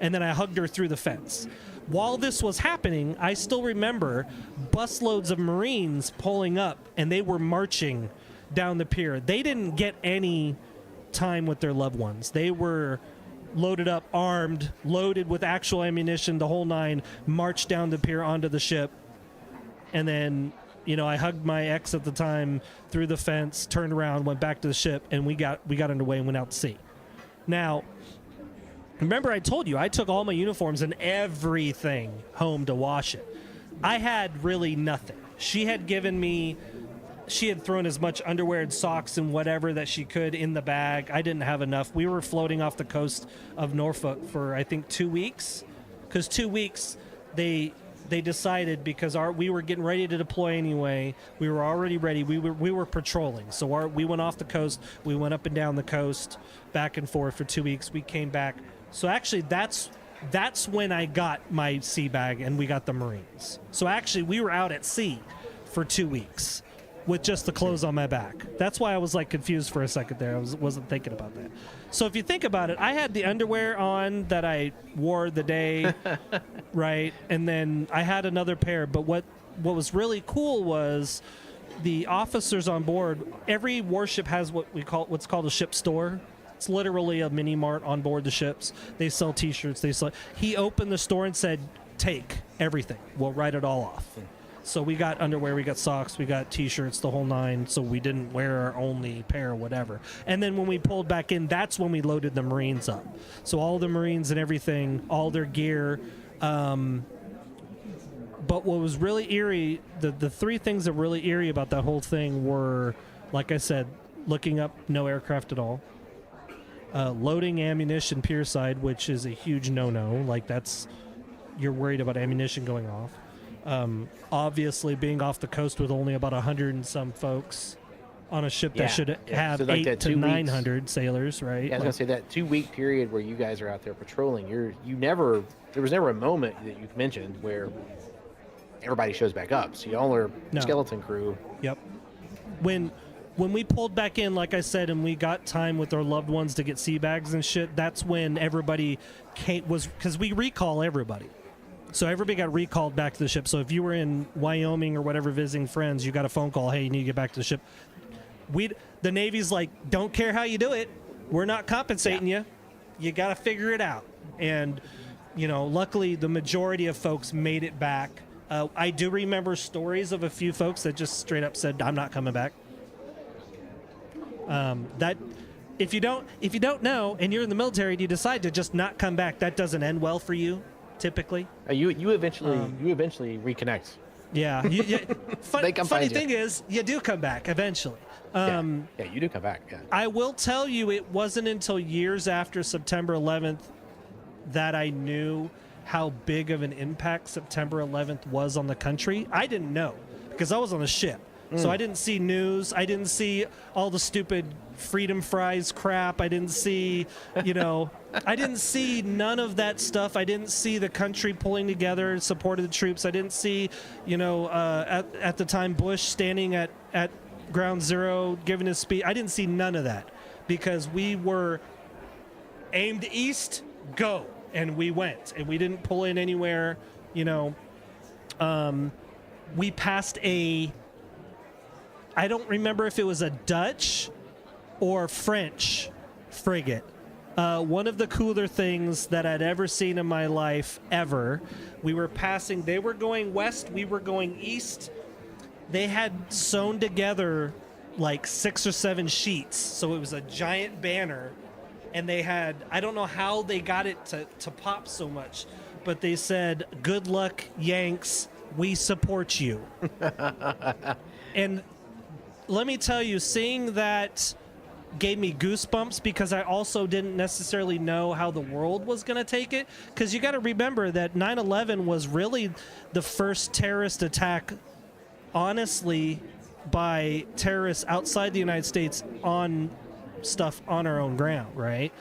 And then I hugged her through the fence. While this was happening, I still remember busloads of Marines pulling up, and they were marching down the pier. They didn't get any time with their loved ones. They were loaded up, armed, loaded with actual ammunition, the whole nine, marched down the pier onto the ship. And then, I hugged my ex at the time through the fence, turned around, went back to the ship, and we got underway and went out to sea. Now, remember I told you I took all my uniforms and everything home to wash it. I had really nothing. She had thrown as much underwear and socks and whatever that she could in the bag. I didn't have enough. We were floating off the coast of Norfolk for, I think, 2 weeks. Because 2 weeks, they decided, because we were getting ready to deploy anyway. We were already ready. We were patrolling. So we went off the coast. We went up and down the coast, back and forth for 2 weeks. We came back. So actually, that's when I got my sea bag and we got the Marines. So actually, we were out at sea for 2 weeks with just the clothes on my back. That's why I was like confused for a second there. I wasn't thinking about that. So if you think about it, I had the underwear on that I wore the day, right? And then I had another pair. But what was really cool was the officers on board. Every warship has what's called a ship store. It's literally a mini mart on board the ships. They sell T-shirts. He opened the store and said, "Take everything. We'll write it all off." So we got underwear, we got socks, we got T-shirts, the whole nine. So we didn't wear our only pair or whatever. And then when we pulled back in, that's when we loaded the Marines up. So all the Marines and everything, all their gear. But what was really eerie, the three things that were really eerie about that whole thing were, like I said, looking up no aircraft at all. loading ammunition pierside, which is a huge no-no. Like you're worried about ammunition going off. Obviously, being off the coast with only about 100 and some folks on a ship that should have So like 8 that to 2 weeks 900 sailors, right? Yeah, I was gonna say that 2 week period where you guys are out there patrolling. There was never a moment that you mentioned where everybody shows back up. So y'all are No. skeleton crew. Yep. When we pulled back in, like I said, and we got time with our loved ones to get sea bags and shit, that's when everybody because we recall everybody. So everybody got recalled back to the ship. So if you were in Wyoming or whatever visiting friends, you got a phone call, hey, you need to get back to the ship. The Navy's like, don't care how you do it. We're not compensating you. You got to figure it out. And, luckily the majority of folks made it back. I do remember stories of a few folks that just straight up said, I'm not coming back. That if you don't know and you're in the military and you decide to just not come back, that doesn't end well for you typically. You eventually reconnect. Yeah. They come funny find you. thing is, you do come back eventually. Yeah, you do come back. Yeah. I will tell you, it wasn't until years after September 11th that I knew how big of an impact September 11th was on the country. I didn't know because I was on the ship. So I didn't see news. I didn't see all the stupid freedom fries crap. I didn't see, I didn't see none of that stuff. I didn't see the country pulling together in support of the troops. I didn't see, at the time Bush standing at Ground Zero giving his speech. I didn't see none of that because we were aimed east, go, and we went, and we didn't pull in anywhere. We passed I don't remember if it was a Dutch or French frigate. One of the cooler things that I'd ever seen in my life, ever. We were passing, they were going west, we were going east. They had sewn together like 6 or 7 sheets, so it was a giant banner. And they had, I don't know how they got it to pop so much, but they said, "Good luck, Yanks, we support you." And let me tell you, seeing that gave me goosebumps because I also didn't necessarily know how the world was going to take it. Because you got to remember that 9/11 was really the first terrorist attack, honestly, by terrorists outside the United States on stuff on our own ground, right?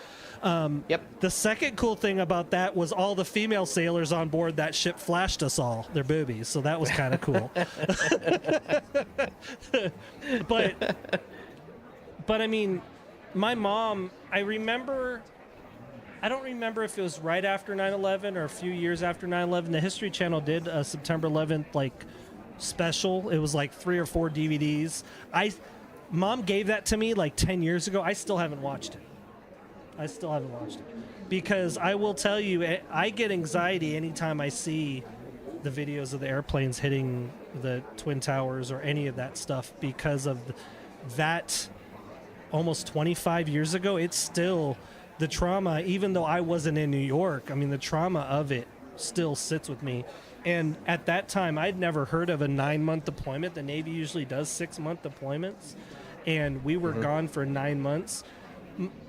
Yep. The second cool thing about that was all the female sailors on board that ship flashed us all their boobies, so that was kind of cool. But I mean, my mom, I don't remember if it was right after 9/11 or a few years after 9/11. The History Channel did a September 11th special. It was like 3 or 4 DVDs. Mom gave that to me like 10 years ago. I still haven't watched it. Because I will tell you, I get anxiety anytime I see the videos of the airplanes hitting the Twin Towers or any of that stuff because of that almost 25 years ago. It's still the trauma, even though I wasn't in New York. I mean, the trauma of it still sits with me. And at that time, I'd never heard of a 9-month deployment. The Navy usually does 6-month deployments. And we were gone for 9 months.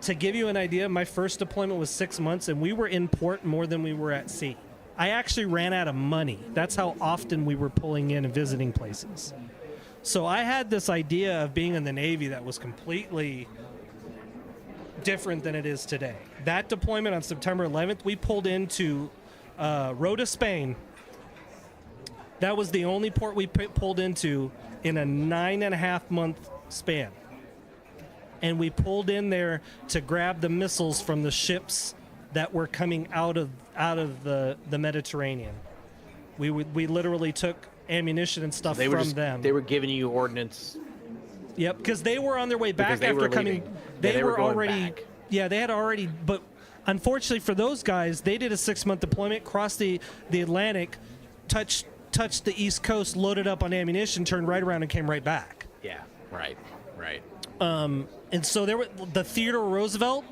To give you an idea, my first deployment was 6 months, and we were in port more than we were at sea. I actually ran out of money. That's how often we were pulling in and visiting places. So I had this idea of being in the Navy that was completely different than it is today. That deployment on September 11th, we pulled into Rota, Spain. That was the only port we pulled into in a 9.5-month span. And we pulled in there to grab the missiles from the ships that were coming out of the Mediterranean. We literally took ammunition and stuff from them. They were giving you ordnance. Yep, because they were on their way back they after were coming. leaving. They were were going already. back. Yeah, they had already. But unfortunately for those guys, they did a 6-month deployment, crossed the Atlantic, touched the East Coast, loaded up on ammunition, turned right around, and came right back. Yeah, right. And so there were the Theodore Roosevelt,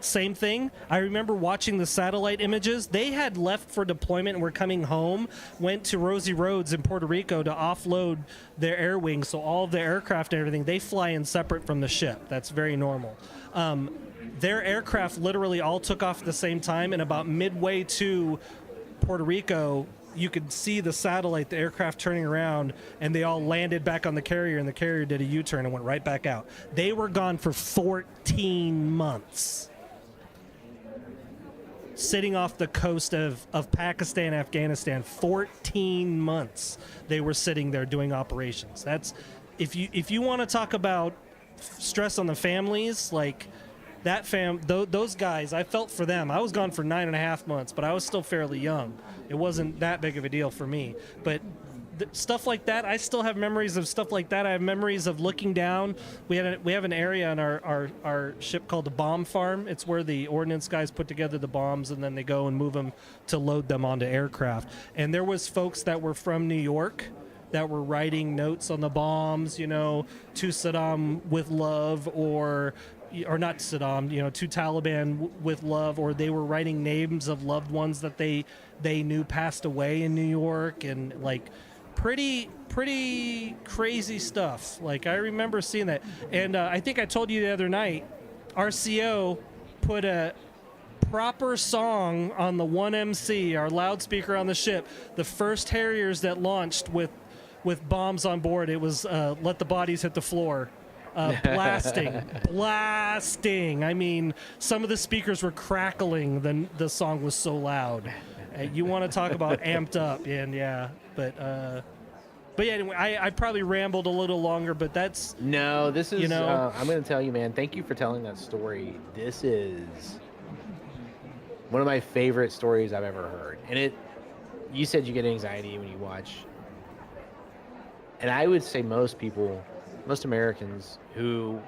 same thing. I remember watching the satellite images. They had left for deployment and were coming home, went to Rosie Roads in Puerto Rico to offload their air wings. So all of the aircraft and everything, they fly in separate from the ship. That's very normal. their aircraft literally all took off at the same time, and about midway to Puerto Rico, you could see the satellite, the aircraft turning around, and they all landed back on the carrier, and the carrier did a U-turn and went right back out. They were gone for 14 months. Sitting off the coast of Pakistan, Afghanistan, 14 months they were sitting there doing operations. That's if you want to talk about stress on the families, like that those guys, I felt for them. I was gone for 9.5 months, but I was still fairly young. It wasn't that big of a deal for me. But stuff like that, I still have memories of stuff like that. I have memories of looking down. We have an area on our ship called the bomb farm. It's where the ordnance guys put together the bombs, and then they go and move them to load them onto aircraft. And there was folks that were from New York that were writing notes on the bombs, you know, to Saddam with love, or not Saddam, you know, to Taliban with love, or they were writing names of loved ones that they knew passed away in New York, and like pretty crazy stuff. Like I remember seeing that, and I think I told you the other night, RCO put a proper song on the 1MC, our loudspeaker on the ship, the first Harriers that launched with bombs on board. It was Let the Bodies Hit the Floor. Blasting. I mean, some of the speakers were crackling. The song was so loud. You want to talk about amped up, and yeah, but yeah. Anyway, I probably rambled a little longer, but that's no. This is. You know, I'm going to tell you, man. Thank you for telling that story. This is one of my favorite stories I've ever heard, and it. You said you get anxiety when you watch, and I would say most people. Most Americans who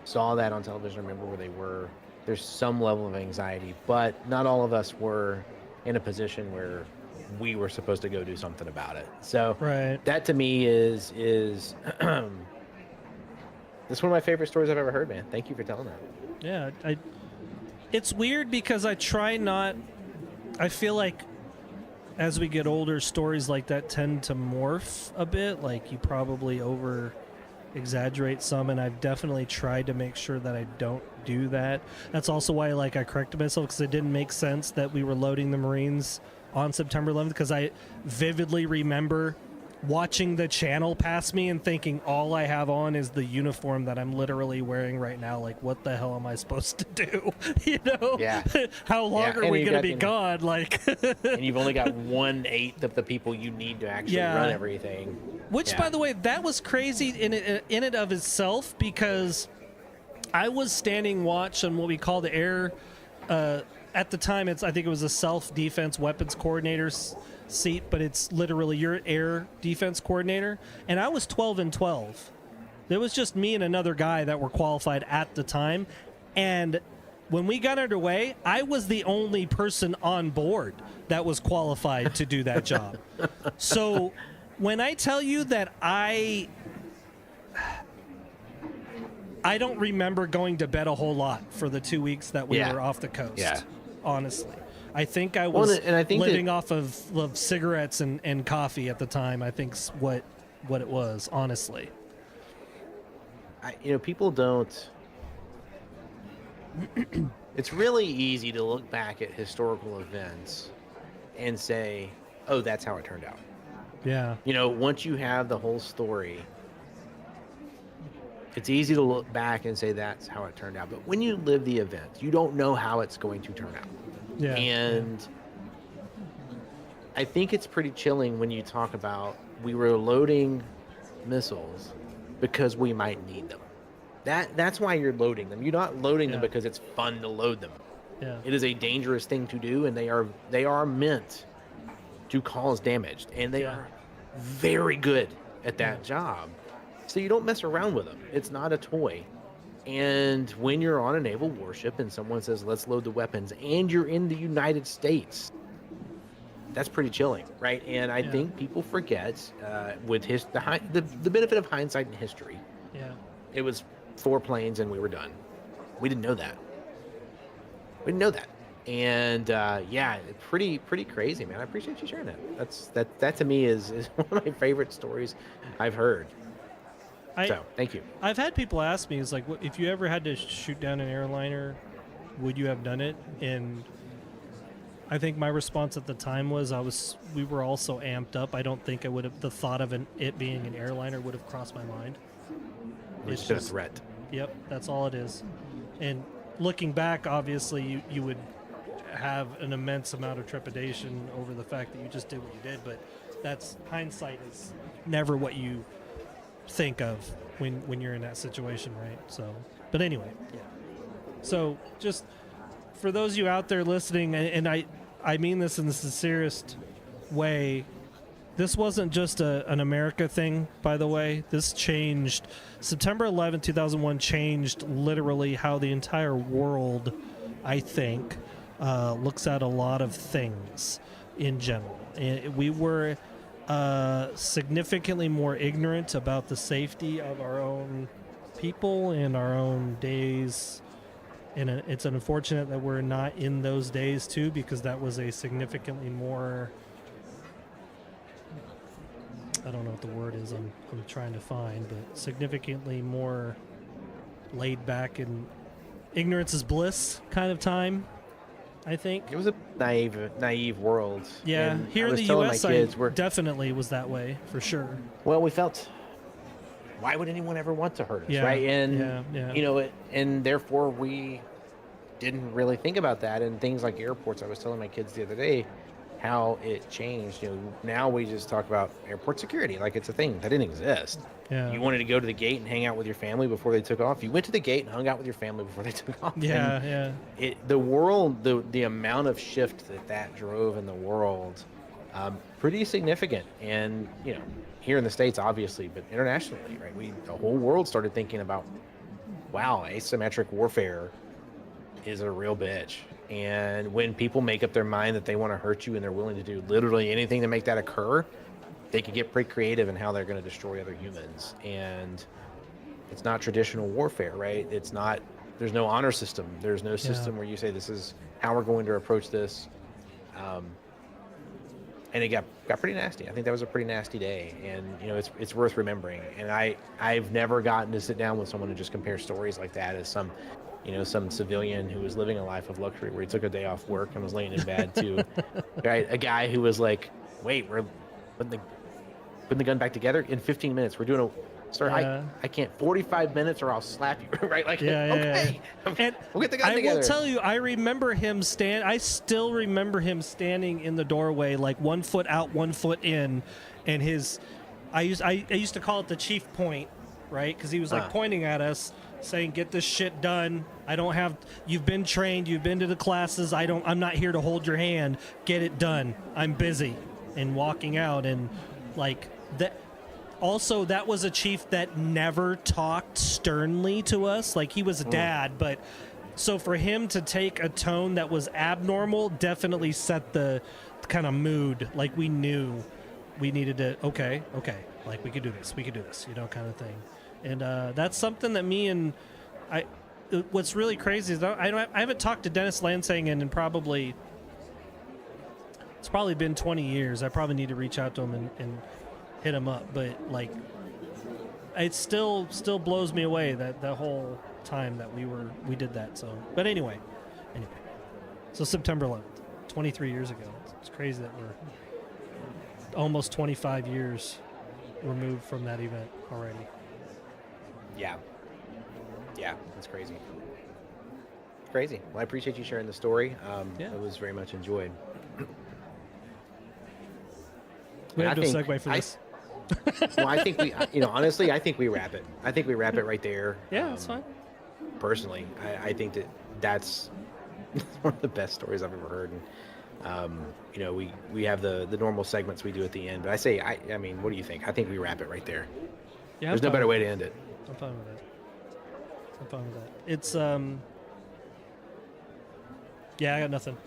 saw that on television remember where they were. There's some level of anxiety, but not all of us were in a position where we were supposed to go do something about it. So right. That to me is that's one of my favorite stories I've ever heard, man. Thank you for telling that. Yeah, it's weird because I feel like as we get older, stories like that tend to morph a bit. Like you probably over exaggerate some, and I've definitely tried to make sure that I don't do that. That's also why I corrected myself, because it didn't make sense that we were loading the Marines on September 11th, because I vividly remember watching the channel pass me and thinking all I have on is the uniform that I'm literally wearing right now. Like, what the hell am I supposed to do? You know? Yeah. How long are we going to be gone? Like, and you've only got 1/8 of the people you need to actually run everything. Which, by the way, that was crazy in it of itself, because I was standing watch on what we call the air. At the time, I think it was a self-defense weapons coordinator's seat, but it's literally your air defense coordinator. And I was 12 and 12. There was just me and another guy that were qualified at the time. And when we got underway, I was the only person on board that was qualified to do that job. So when I tell you that I don't remember going to bed a whole lot for the 2 weeks that we were off the coast. Yeah. Honestly, I think I was living off of cigarettes and coffee at the time. I think's what it was, honestly. People don't. It's really easy to look back at historical events and say, "Oh, that's how it turned out." Yeah. Once you have the whole story, it's easy to look back and say that's how it turned out. But when you live the event, you don't know how it's going to turn out. Yeah. And I think it's pretty chilling when you talk about we were loading missiles because we might need them. That's why you're loading them. You're not loading them because it's fun to load them. Yeah. It is a dangerous thing to do, and they are meant to cause damage, and they are very good at that job. So you don't mess around with them. It's not a toy. And when you're on a naval warship and someone says, let's load the weapons, and you're in the United States, that's pretty chilling, right? And I think people forget, with the benefit of hindsight and history, it was 4 planes and we were done. We didn't know that. And pretty crazy, man. I appreciate you sharing that. That to me is one of my favorite stories I've heard. So thank you. I've had people ask me, "Is like, if you ever had to shoot down an airliner, would you have done it?" And I think my response at the time was, we were all so amped up. I don't think I would have. The thought of it being an airliner would have crossed my mind. It's just a threat. Yep, that's all it is. And looking back, obviously, you would have an immense amount of trepidation over the fact that you just did what you did. But that's hindsight is never what you think of when you're in that situation, right? So, but anyway, yeah. So just for those of you out there listening, and I mean this in the sincerest way, this wasn't just an America thing, by the way. This changed. September 11, 2001 changed literally how the entire world, I think, looks at a lot of things in general. And we were significantly more ignorant about the safety of our own people and our own days. And it's unfortunate that we're not in those days too, because that was a significantly more, I don't know what the word is I'm trying to find, but significantly more laid back and ignorance is bliss kind of time, I think. It was a naive world. Yeah, And here I in was the telling U.S., my kids, definitely was that way, for sure. well, we felt, why would anyone ever want to hurt us, Yeah, right? And yeah. you know, and therefore we didn't really think about that. And things like airports, I was telling my kids the other day how it changed. You know, now we just talk about airport security like it's a thing that didn't exist. Yeah. You wanted to go to the gate and hang out with your family before they took off. You went to the gate and hung out with your family before they took off. Yeah, And yeah. the world, the amount of shift that drove in the world, pretty significant. And you know, here in the States, obviously, but internationally, right? The whole world started thinking about, wow, asymmetric warfare is a real bitch. And when people make up their mind that they want to hurt you and they're willing to do literally anything to make that occur, they can get pretty creative in how they're going to destroy other humans. And it's not traditional warfare, right? It's not, there's no honor system. There's no system where you say, this is how we're going to approach this. And it got pretty nasty. I think that was a pretty nasty day. And, you know, it's worth remembering. And I've never gotten to sit down with someone and just compare stories like that as some civilian who was living a life of luxury where he took a day off work and was laying in bed to right, a guy who was like, wait, we're putting the gun back together in 15 minutes. We're doing a, sir, I can't, 45 minutes or I'll slap you, right? Like, okay, And we'll get the gun together. I will tell you, I still remember him standing in the doorway, like 1 foot out, 1 foot in, and I used to call it the chief point, right? Because he was like pointing at us, saying, "Get this shit done. You've been trained, you've been to the classes. I'm not here to hold your hand. Get it done. I'm busy." And walking out, and like that. Also, that was a chief that never talked sternly to us. Like, he was a dad, but so for him to take a tone that was abnormal definitely set the kind of mood. Like, we knew we needed to, okay, like we could do this, you know, kind of thing. And that's something that what's really crazy is I haven't talked to Dennis Lansing in probably, it's probably been 20 years. I probably need to reach out to him and hit him up. But like, it still blows me away that whole time that we did that. So, but anyway, so September 11th, 23 years ago. It's crazy that we're almost 25 years removed from that event already. Yeah, that's crazy. Crazy. Well, I appreciate you sharing the story. It was very much enjoyed. We have to segue for this. Well, I think honestly, I think we wrap it. I think we wrap it right there. Yeah, that's fine. Personally, I think that's one of the best stories I've ever heard. And we have the normal segments we do at the end, but I mean, what do you think? I think we wrap it right there. Yeah, there's no better way to end it. I'm fine with that. It's yeah, I got nothing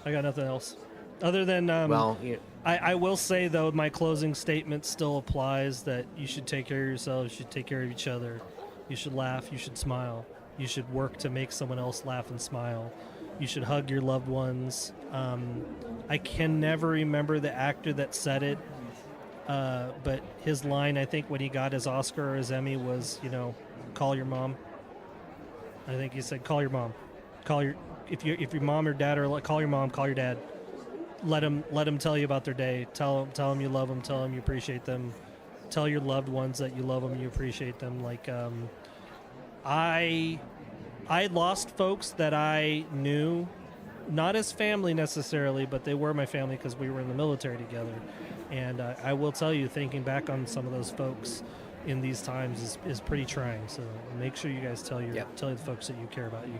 else other than I will say though, my closing statement still applies, that you should take care of yourselves, you should take care of each other, you should laugh, you should smile, you should work to make someone else laugh and smile, you should hug your loved ones. I can never remember the actor that said it, But his line, I think, when he got his Oscar or his Emmy was, call your mom. I think he said, call your mom. If your mom or dad are call your mom, call your dad. Let them tell you about their day. Tell them you love them. Tell them you appreciate them. Tell your loved ones that you love them, you appreciate them. Like, I lost folks that I knew, not as family necessarily, but they were my family because we were in the military together. And I will tell you, thinking back on some of those folks in these times is pretty trying. So make sure you guys tell the folks that you care about them.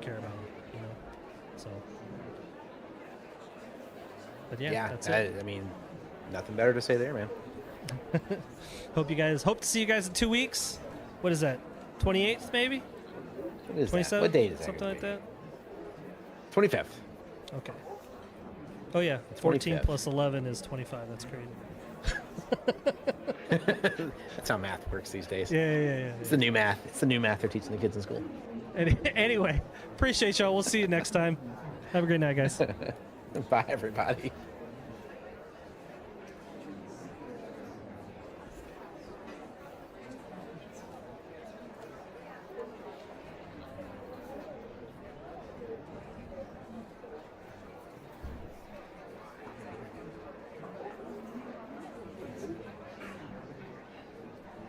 So. But yeah, that's it. I mean, nothing better to say there, man. Hope to see you guys in 2 weeks. What is that? 28th maybe? What is 27th? that? What date is that? Something like that. 25th. Okay. Oh yeah, 14 25th. plus 11 is 25. That's great. That's how math works these days. Yeah. It's the new math. It's the new math they're teaching the kids in school. Anyway, appreciate y'all. We'll see you next time. Have a great night, guys. Bye, everybody.